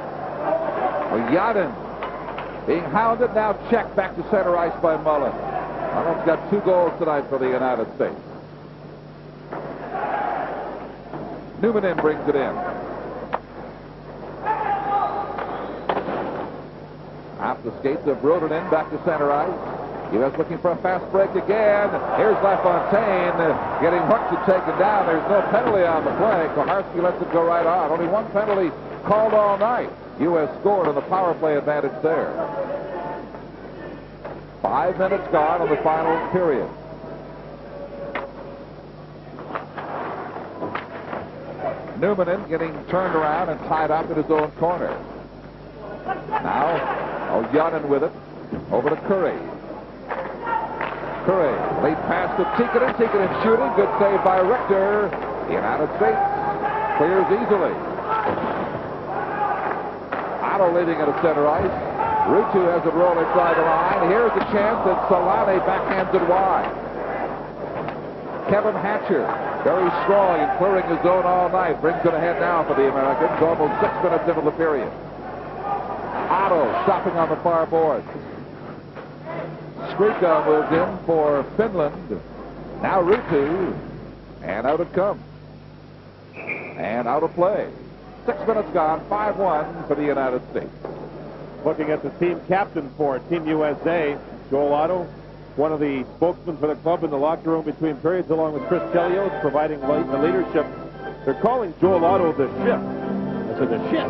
Yadin being hounded, now checked back to center ice by Mullen. Mullen's got 2 goals tonight for the United States. Newman brings it in. Off the skates of Roden back to center ice. U.S. looking for a fast break again. Here's LaFontaine getting hooked and taken down. There's no penalty on the play. Koharski lets it go right on. Only 1 penalty called all night. U.S. scored on the power play advantage there. 5 minutes gone on the final period. Newman getting turned around and tied up in his own corner. Now, O'Yonan with it. Over to Curry. Curry, late pass to Tikkanen. Tikkanen shooting. Good save by Richter. The United States clears easily. Otto leading it at center ice. Ruutu has it roll inside the line. Here's a chance that Solane backhands it wide. Kevin Hatcher, very strong in clearing his zone all night. Brings it ahead now for the Americans. Almost 6 minutes into the period. Otto stopping on the far board. Skrika moves in for Finland. Now Ruutu. And out it comes. And out of play. 6 minutes gone, 5-1 for the United States. Looking at the team captain for Team USA, Joel Otto, one of the spokesmen for the club in the locker room between periods, along with Chris Chelios, providing the leadership. They're calling Joel Otto the ship. I said, the ship?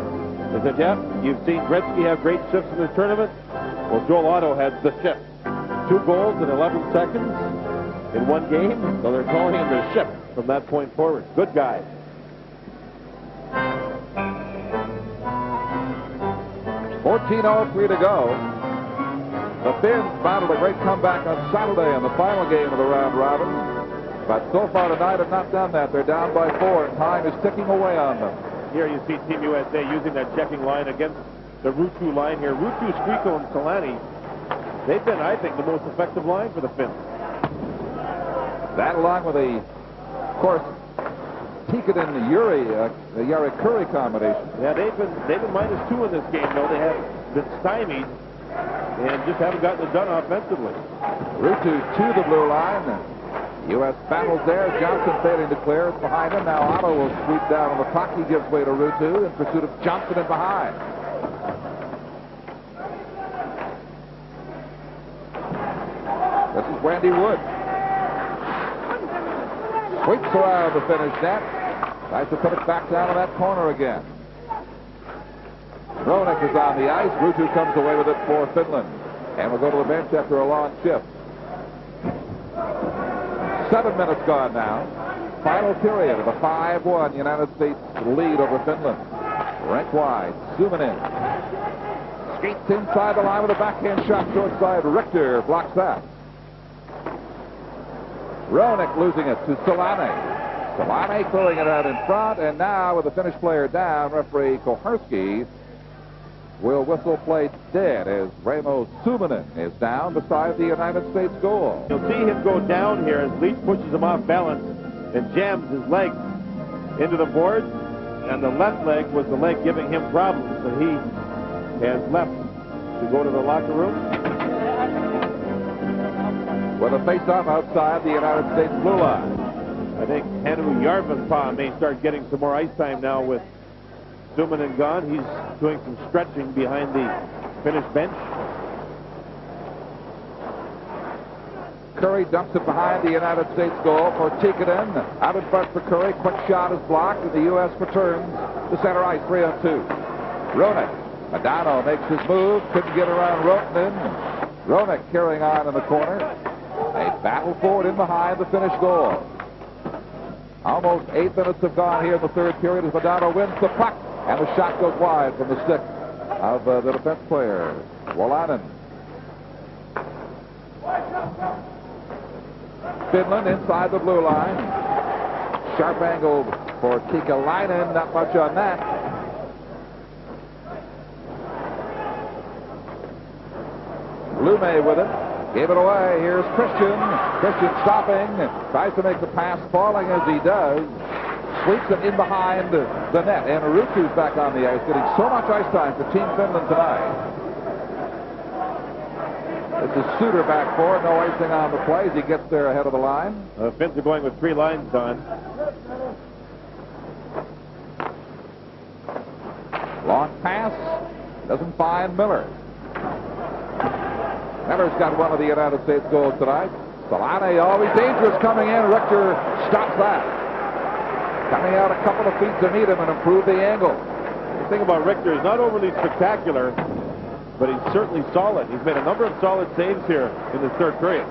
They said, yeah, you've seen Gretzky have great ships in the tournament. Well, Joel Otto has the ship. 2 goals in 11 seconds in 1 game, so they're calling him the ship from that point forward. Good guy. 14:03 to go. The Finns battled a great comeback on Saturday in the final game of the round robin. But so far tonight have not done that. They're down by 4 and time is ticking away on them. Here you see Team USA using that checking line against the Ruutu line here. Ruutu, Skriko, and Solane. They've been, I think, the most effective line for the Finns. That along with a, of course, Tikkanen and Jari Kurri combination. Yeah, they've been -2 in this game, though. They have been stymied and just haven't gotten it done offensively. Ruutu to the blue line. U.S. battles there. Johnson failing to clear. It's behind him. Now Otto will sweep down on the puck. He gives way to Ruutu in pursuit of Johnson and behind. This is Randy Wood. Sweeps around the Finnish net. Tries to put it back down in that corner again. Roenick is on the ice. Ruutu comes away with it for Finland. And will go to the bench after a long shift. 7 minutes gone now. Final period of a 5-1 United States lead over Finland. Rink wide. Zooming in. Skates inside the line with a backhand shot short side. Richter blocks that. Roenick losing it to Solane. Solane throwing it out in front, and now with the Finnish player down, referee Koharski will whistle play dead as Raimo Suominen is down beside the United States goal. You'll see him go down here as Leach pushes him off balance and jams his leg into the board, and the left leg was the leg giving him problems, and he has left to go to the locker room. With a face-off outside the United States blue line. I think Hannu Järvenpää may start getting some more ice time now with Suominen gone. He's doing some stretching behind the Finnish bench. Curry dumps it behind the United States goal for Tikkanen. Out in front for Curry. Quick shot is blocked, and the U.S. returns to center ice 3-on-2. Roenick. Adano makes his move. Couldn't get around Roten. Roenick carrying on in the corner. A battle forward in behind the Finnish goal. Almost 8 minutes have gone here in the third period as Madonna wins the puck, and the shot goes wide from the stick of the defense player, Wolainen. Finland inside the blue line. Sharp angle for Kekalainen. Not much on that. Lume with it. Gave it away. Here's Christian. Christian stopping. Tries to make the pass, falling as he does. Sweeps it in behind the net. And Ruutu's back on the ice, getting so much ice time for Team Finland tonight. This is Suter back forward. No icing on the play as he gets there ahead of the line. The Finns are going with 3 lines, Don. Long pass. Doesn't find Miller. Miller's got one of the United States goals tonight. Solane always dangerous coming in. Richter stops that. Coming out a couple of feet to meet him and improve the angle. The thing about Richter is not overly spectacular, but he's certainly solid. He's made a number of solid saves here in the third period.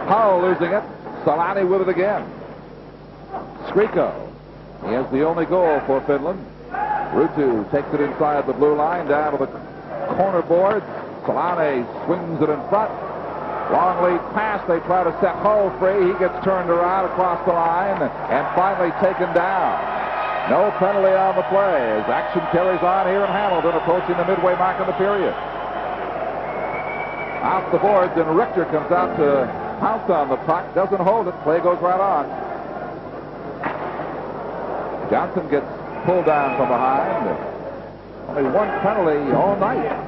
Hull losing it. Solane with it again. Skriko. He has the only goal for Finland. Ruutu takes it inside the blue line down to the corner boards. Solane swings it in front. Long lead pass. They try to set Hull free. He gets turned around across the line and finally taken down. No penalty on the play as action carries on here in Hamilton, approaching the midway mark in the period. Off the boards, and Richter comes out to pounce on the puck. Doesn't hold it. Play goes right on. Johnson gets pulled down from behind. Only one penalty all night.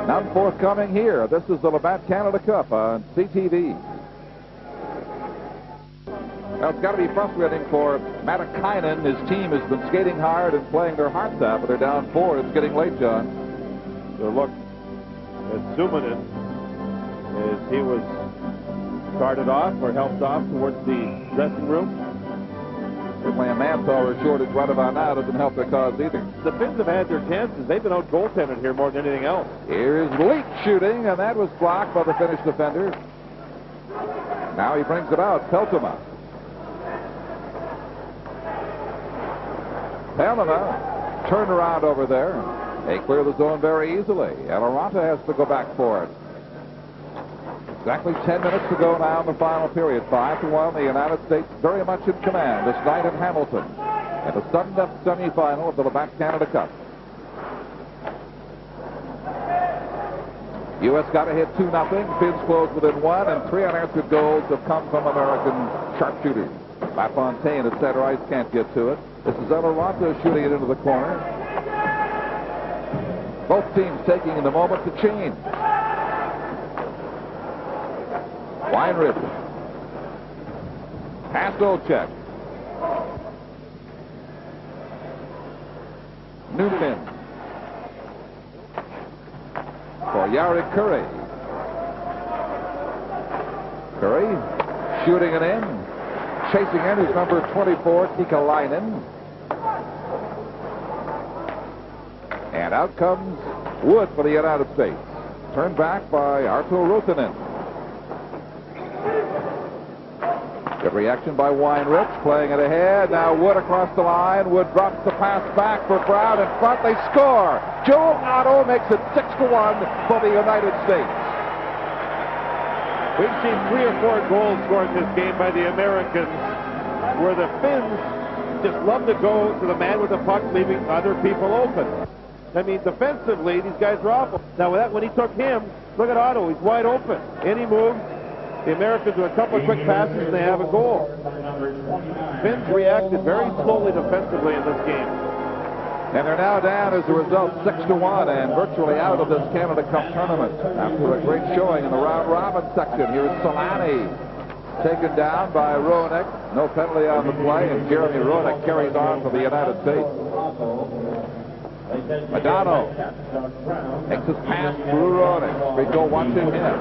None forthcoming here. This is the Labatt Canada Cup on CTV. Now, it's got to be frustrating for Matikainen. His team has been skating hard and playing their hearts out, but they're down 4. It's getting late, John. So look at Suominen as he was carted off or helped off towards the dressing room. Certainly a manpower shortage right about now doesn't help their cause either. The Finns have had their chances. They've been out goaltended here more than anything else. Here's Leak shooting, and that was blocked by the Finnish defender. Now he brings it out. Peltoma. Peltoma turned around over there. They clear the zone very easily. Eloranta has to go back for it. Exactly 10 minutes to go now in the final period. 5-1. The United States very much in command this night in Hamilton in the sudden-death semifinal of the Labatt Canada Cup. U.S. got ahead 2-0. Finns closed within 1, and 3 unanswered goals have come from American sharpshooters. LaFontaine at center ice can't get to it. This is Eloranta shooting it into the corner. Both teams taking the moment to change. Weinrich. Past Olchek. Newman. For Jari Curry. Curry shooting it in. Chasing in is number 24, Kekalainen. And out comes Wood for the United States. Turned back by Arto Ruotonen. Good reaction by Weinrich, playing it ahead. Now Wood across the line. Wood drops the pass back for Brown in front. They score. Joe Otto makes it 6-1 for the United States. We've seen 3 or 4 goals scored in this game by the Americans, where the Finns just love to go to the man with the puck, leaving other people open. I mean, defensively, these guys are awful. Now, with that, when he took him, look at Otto. He's wide open. Any move, the Americans do a couple of quick passes, and they have a goal. Finns reacted very slowly defensively in this game. And they're now down as a result 6-1 and virtually out of this Canada Cup tournament after a great showing in the round-robin section. Here's Solane taken down by Roenick. No penalty on the play, and Jeremy Roenick carries on for the United States. Madano makes his pass through Roenick. Rico watching him.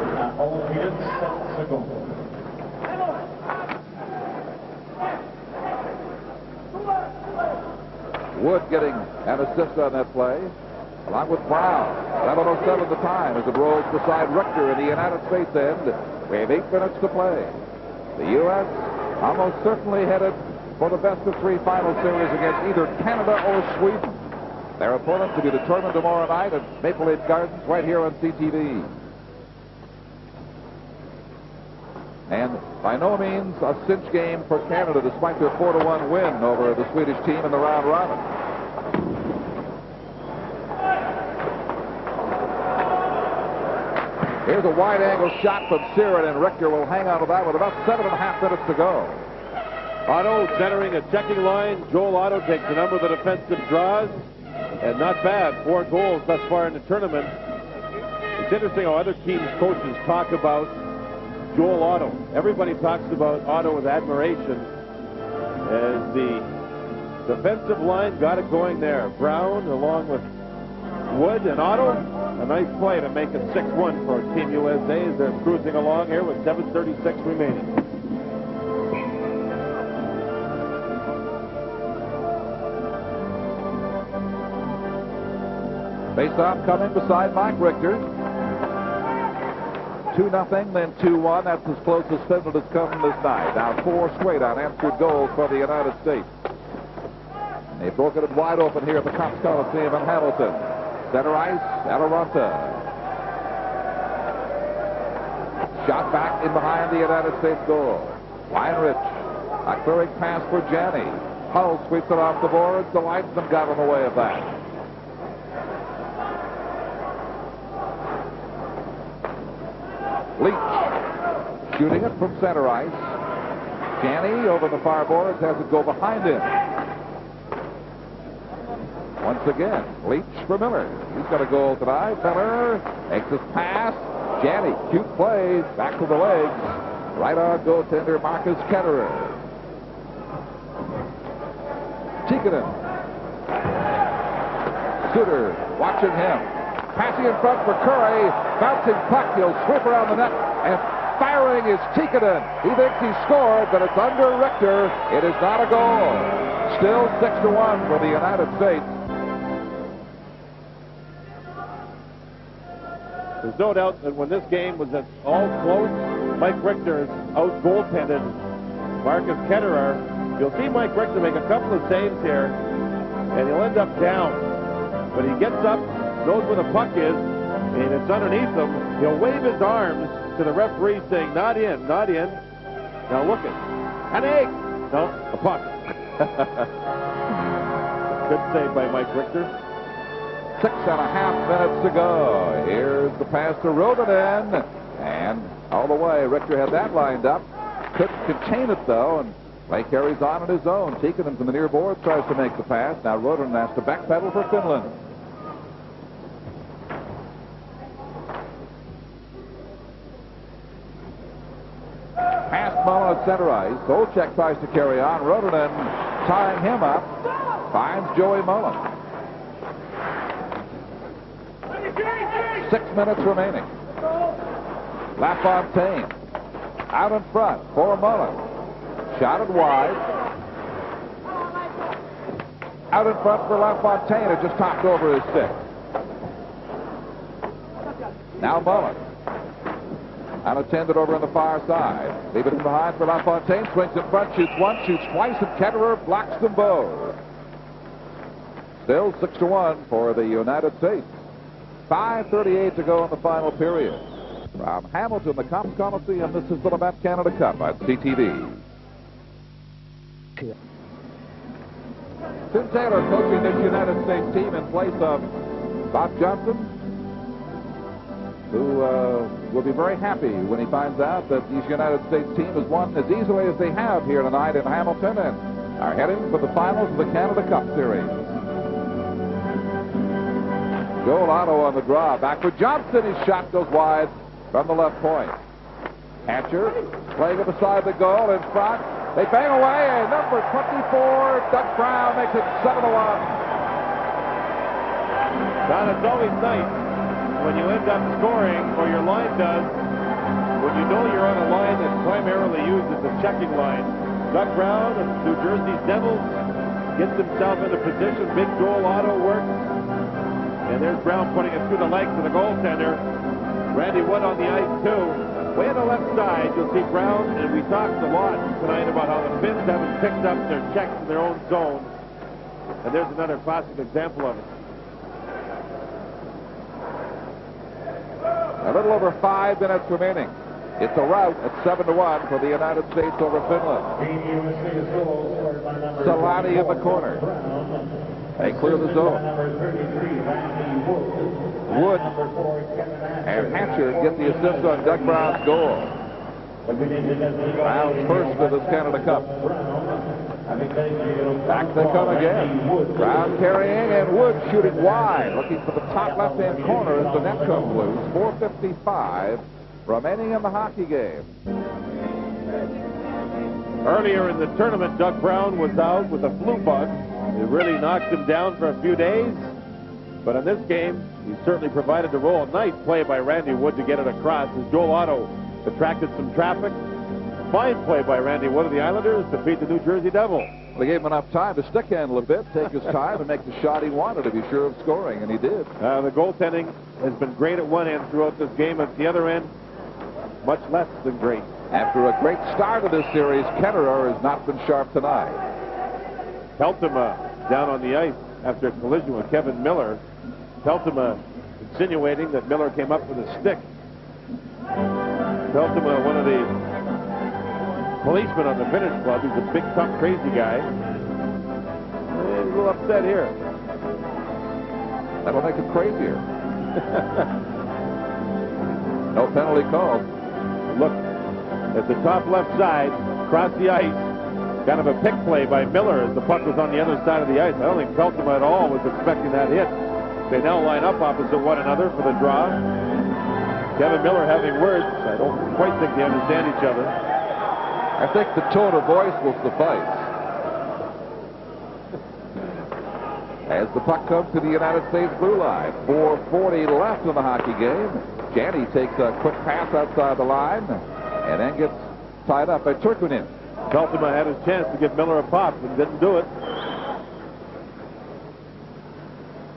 Wood getting an assist on that play, along with Brown. 7:07 the time as it rolls beside Richter in the United States end. We have 8 minutes to play. The U.S. almost certainly headed for the best-of-3 final series against either Canada or Sweden. Their opponent to be determined tomorrow night at Maple Leaf Gardens right here on CTV. And by no means a cinch game for Canada, despite their 4-1 win over the Swedish team in the round robin. Here's a wide-angle shot from Siren, and Richter will hang on to that with about 7.5 minutes to go. Otto centering a checking line. Joel Otto takes a number of the defensive draws, and not bad. 4 goals thus far in the tournament. It's interesting how other teams' coaches talk about Joel Otto. Everybody talks about Otto with admiration as the defensive line got it going there. Brown along with Wood and Otto. A nice play to make it 6-1 for Team USA as they're cruising along here with 7:36 remaining. Face-off coming beside Mike Richter. 2-0, then 2-1. That's as close as Finland has come this night. Now 4 straight unanswered goals for the United States. They've broken it wide open here at the Copps Coliseum in Hamilton. Center ice, Alaranta. Shot back in behind the United States goal. Weinrich. A clearing pass for Janney. Hull sweeps it off the boards. The linesman got in the way of that. Leach shooting it from center ice. Janney over the far boards has it go behind him. Once again, Leach for Miller. He's got a goal tonight. Miller makes his pass. Janney, cute play, back to the legs. Right on goaltender Marcus Ketterer. Tikkanen. Suter watching him. Passing in front for Curry. Bouncing puck. He'll sweep around the net. And firing is Tikkanen. He thinks he scored, but it's under Richter. It is not a goal. Still 6-1 for the United States. There's no doubt that when this game was all close, Mike Richter out goaltended Marcus Ketterer. You'll see Mike Richter make a couple of saves here, and he'll end up down. But he gets up, knows where the puck is, and it's underneath him. He'll wave his arms to the referee saying, not in, not in. Now look it. An egg! No, a puck. Good save by Mike Richter. 6.5 minutes to go. Here's the pass to Rodonen. And all the way, Richter had that lined up. Couldn't contain it, though, and play carries on his own. Tikkanen from the near board tries to make the pass. Now Rodonen has to backpedal for Finland. Past Mullen at center ice. Olchek tries to carry on. Rodonen tying him up. Finds Joey Mullen. 6 minutes remaining. LaFontaine out in front for Mullen. Shotted wide. Out in front for LaFontaine. It just topped over his stick. Now Mullen. Unattended over on the far side. Leave it in behind for LaFontaine. Swings in front, shoots once, shoots twice, and Ketterer blocks them both. Still 6-1 for the United States. 5:38 to go in the final period. From Hamilton, the Copps Coliseum, this is the Labatt Canada Cup on CTV. Tim Taylor coaching this United States team in place of Bob Johnson, who will be very happy when he finds out that this United States team has won as easily as they have here tonight in Hamilton and are heading for the finals of the Canada Cup Series. Joel Otto on the draw. Back for Johnson. His shot goes wide from the left point. Hatcher playing it beside the goal in front. They bang away, and number 24, Doug Brown, makes it 7-1. Don, it's always nice when you end up scoring, or your line does, when you know you're on a line that's primarily used as a checking line. Doug Brown of New Jersey's Devils gets himself into position. Big Joel Otto works. And there's Brown putting it through the legs of the goaltender. Randy Wood on the ice, too. Way on the left side, you'll see Brown, and we talked a lot tonight about how the Finns haven't picked up their checks in their own zone. And there's another classic example of it. A little over 5 minutes remaining. It's a rout at 7-1 for the United States over Finland. Solani in the corner. They clear the zone. Wood and Hatcher get the assist on Doug Brown's goal. Brown's first of this Canada Cup. Back they come again. Brown carrying and Wood shooting wide, looking for the top left-hand corner as the net comes loose. 4:55 remaining in the hockey game. Earlier in the tournament, Doug Brown was out with a flu bug. It really knocked him down for a few days. But in this game, he certainly provided the role. Nice play by Randy Wood to get it across as Joel Otto attracted some traffic. Fine play by Randy Wood of the Islanders to beat the New Jersey Devils. Well, he gave him enough time to stick handle a bit, take his time, and make the shot he wanted to be sure of scoring, and he did. The goaltending has been great at one end throughout this game. At the other end, much less than great. After a great start of this series, Ketterer has not been sharp tonight. Peltema down on the ice after a collision with Kevin Miller. Peltema insinuating that Miller came up with a stick. Peltema, one of the policemen on the Finnish club. He's a big, tough, crazy guy. And he's a little upset here. That'll make it crazier. No penalty called. Look, at the top left side, across the ice, kind of a pick play by Miller as the puck was on the other side of the ice. I don't think Peltema at all was expecting that hit. They now line up opposite one another for the draw. Kevin Miller having words. I don't quite think they understand each other. I think the tone of voice will suffice. As the puck comes to the United States blue line, 4:40 left in the hockey game. Janney takes a quick pass outside the line and then gets tied up by Turkunin. Peltema had his chance to give Miller a pop and didn't do it.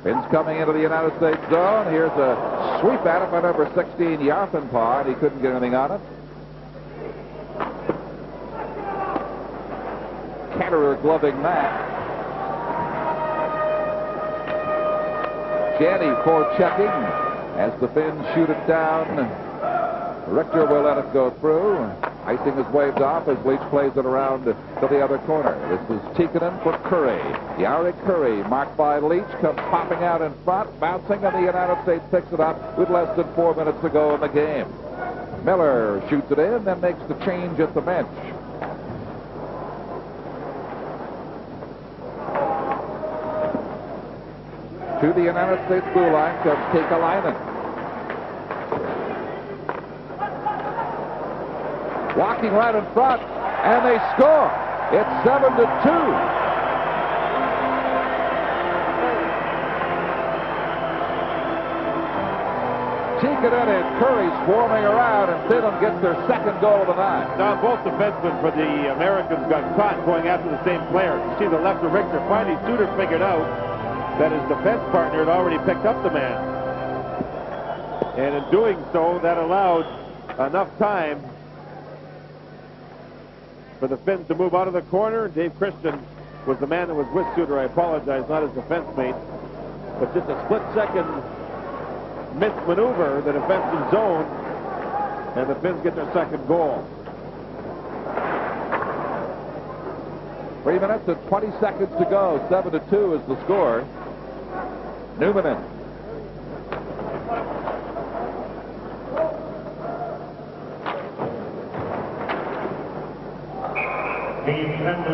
Finns coming into the United States zone. Here's a sweep at it by number 16, Yarpenpaa, and he couldn't get anything on it. Ketterer gloving that. Janney forechecking as the Finns shoot it down. Richter will let it go through. Icing is waved off as Leach plays it around to the other corner. This is Tikkanen for Curry. Jari Curry, marked by Leach, comes popping out in front, bouncing, and the United States picks it up with less than 4 minutes to go in the game. Miller shoots it in, then makes the change at the bench. To the United States blue line comes Tikkanen. Walking right in front, and they score. It's 7-2. Tikkanen and Curry swarming around, and Finland gets their second goal of the night. Now, both defensemen for the Americans got caught going after the same player. You see the left of Richter. Finally, Suter figured out that his defense partner had already picked up the man. And in doing so, that allowed enough time for the Finns to move out of the corner. Dave Christian was the man that was with Suter. I apologize, not his defense mate. But just a split-second missed maneuver, the defensive zone, and the Finns get their second goal. 3 minutes and 20 seconds to go. 7-2 is the score. Newman.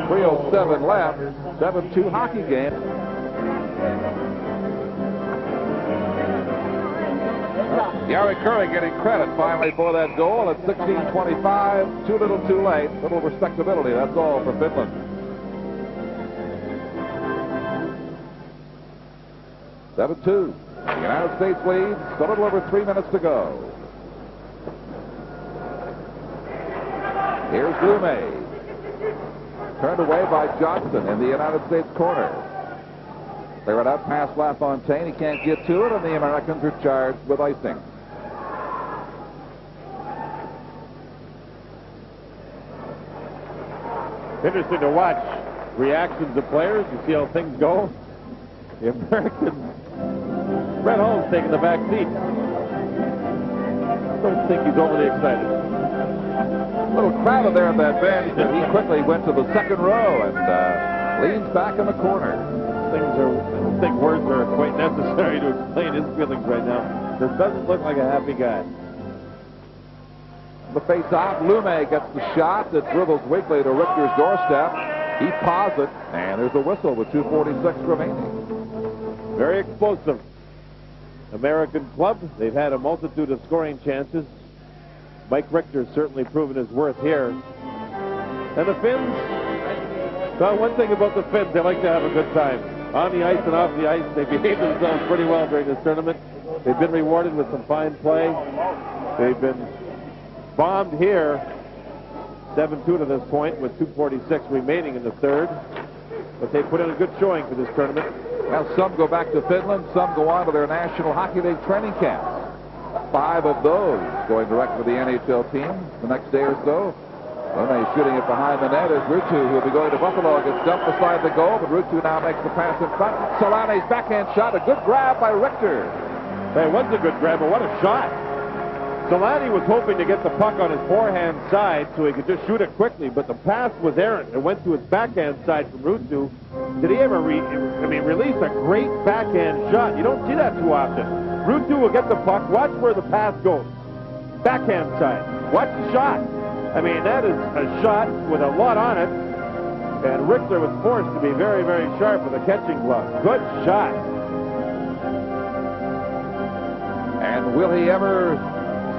3:07 left. 7-2 hockey game. Jari Curry getting credit finally for that goal at 16:25. Too little, too late. Little respectability. That's all for Finland. (7-2). The United States leads. A little over 3 minutes to go. Here's Lume. Turned away by Johnson in the United States corner. Clear it out past LaFontaine. He can't get to it, and the Americans are charged with icing. Interesting to watch reactions of players. You see how things go. The Americans, Brett Hall's taking the back seat. Don't think he's overly excited. A little crowded there at that bench, and he quickly went to the second row and leans back in the corner. I don't think words are quite necessary to explain his feelings right now. This doesn't look like a happy guy. The face-off, Lume gets the shot that dribbles weakly to Richter's doorstep. He paws it, and there's a whistle with 2:46 remaining. Very explosive American club. They've had a multitude of scoring chances. Mike Richter's certainly proven his worth here. And the Finns, well, one thing about the Finns, they like to have a good time. On the ice and off the ice, they behave themselves pretty well during this tournament. They've been rewarded with some fine play. They've been bombed here 7-2 to this point with 2:46 remaining in the third. But they put in a good showing for this tournament. Well, some go back to Finland, some go on to their National Hockey League training camps. 5 of those going direct to the NHL team the next day or so. Lume shooting it behind the net is Ruutu, who will be going to Buffalo. Gets dumped beside the goal, but Ruutu now makes the pass in front. Solani's backhand shot, a good grab by Richter. Hey, it was a good grab, but what a shot. Solani was hoping to get the puck on his forehand side so he could just shoot it quickly, but the pass was errant. It went to his backhand side from Ruutu. Did he ever release a great backhand shot? You don't see that too often. Ruutu will get the puck. Watch where the pass goes. Backhand side. Watch the shot. I mean, that is a shot with a lot on it. And Richter was forced to be very, very sharp with a catching glove. Good shot. And will he ever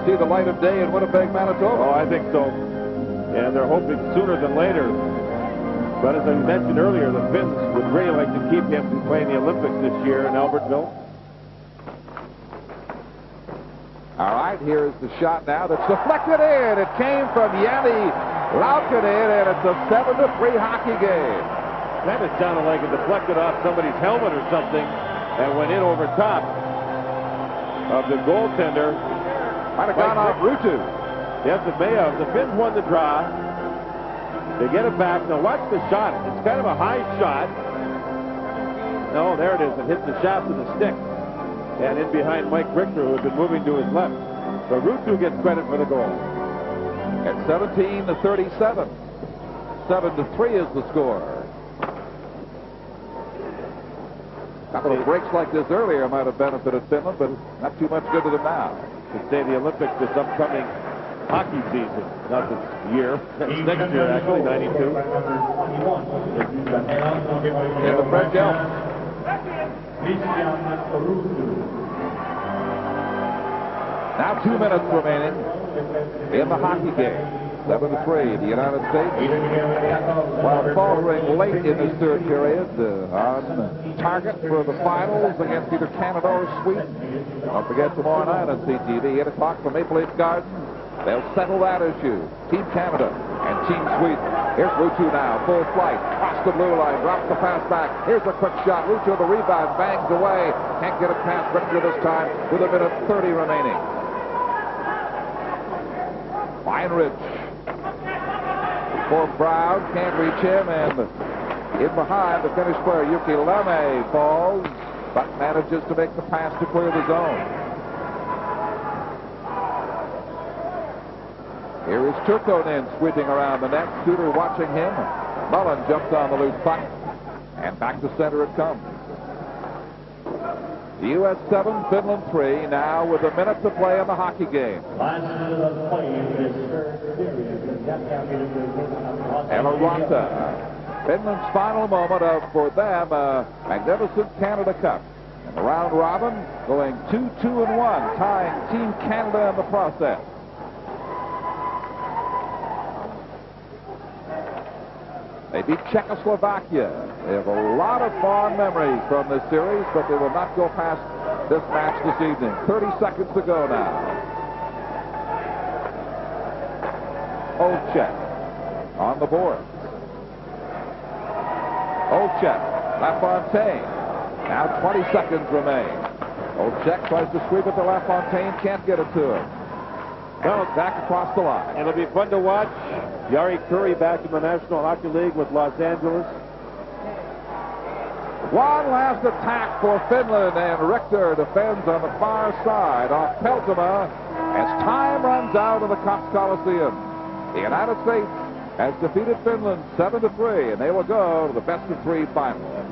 see the light of day in Winnipeg, Manitoba? Oh, I think so. And they're hoping sooner than later. But as I mentioned earlier, the Finns would really like to keep him from playing the Olympics this year in Albertville. All right, here's the shot now that's deflected in. It came from Jani Laukkanen, and it's a 7-3 hockey game. That is sounded like it deflected off somebody's helmet or something and went in over top of the goaltender. Might have gone off Ruutu. Yes, it may have. The Finns won the draw. They get it back. Now watch the shot. It's kind of a high shot. No, there it is. It hits the shaft of the stick. And in behind Mike Richter, who had been moving to his left. So Ruutu gets credit for the goal. At 17-37. 7-3 is the score. A couple of breaks like this earlier might have benefited Finland, but not too much good to them now. To say the Olympics this upcoming hockey season, not this year, next year actually, 92. In the French Elf. Now 2 minutes remaining in the hockey game. 7-3, the United States, while faltering late in this third period, on target for the finals against either Canada or Sweden. Don't forget tomorrow night on CTV, 8 o'clock from Maple Leaf Gardens. They'll settle that issue. Team Canada and Team Sweden. Here's Ruutu now, full flight, across the blue line, drops the pass back. Here's a quick shot. Ruutu the rebound, bangs away. Can't get it past Richter this time with 1:30 remaining. Weinrich for Brown, can't reach him, and in behind the Finnish player Yuki Leme falls, but manages to make the pass to clear the zone. Here is Turkonen sweeping around the net. Suter watching him. Mullen jumps on the loose puck, and back to center it comes. The U.S. 7, Finland 3, now with a minute to play in the hockey game. Last minute of play in this third period. Eloranta. Finland's final moment of, for them, a magnificent Canada Cup. And the round robin going 2-2-1, tying Team Canada in the process. They beat Czechoslovakia. They have a lot of fond memories from this series, but they will not go past this match this evening. 30 seconds to go now. Olchek on the board. Olchek, LaFontaine. Now 20 seconds remain. Olchek tries to sweep it to LaFontaine, can't get it to him. And it's back across the line. It'll be fun to watch. Yari Curry back in the National Hockey League with Los Angeles. One last attack for Finland, and Richter defends on the far side off Peltoma as time runs out in the Cops Coliseum. The United States has defeated Finland 7-3, and they will go to the best-of-3 final.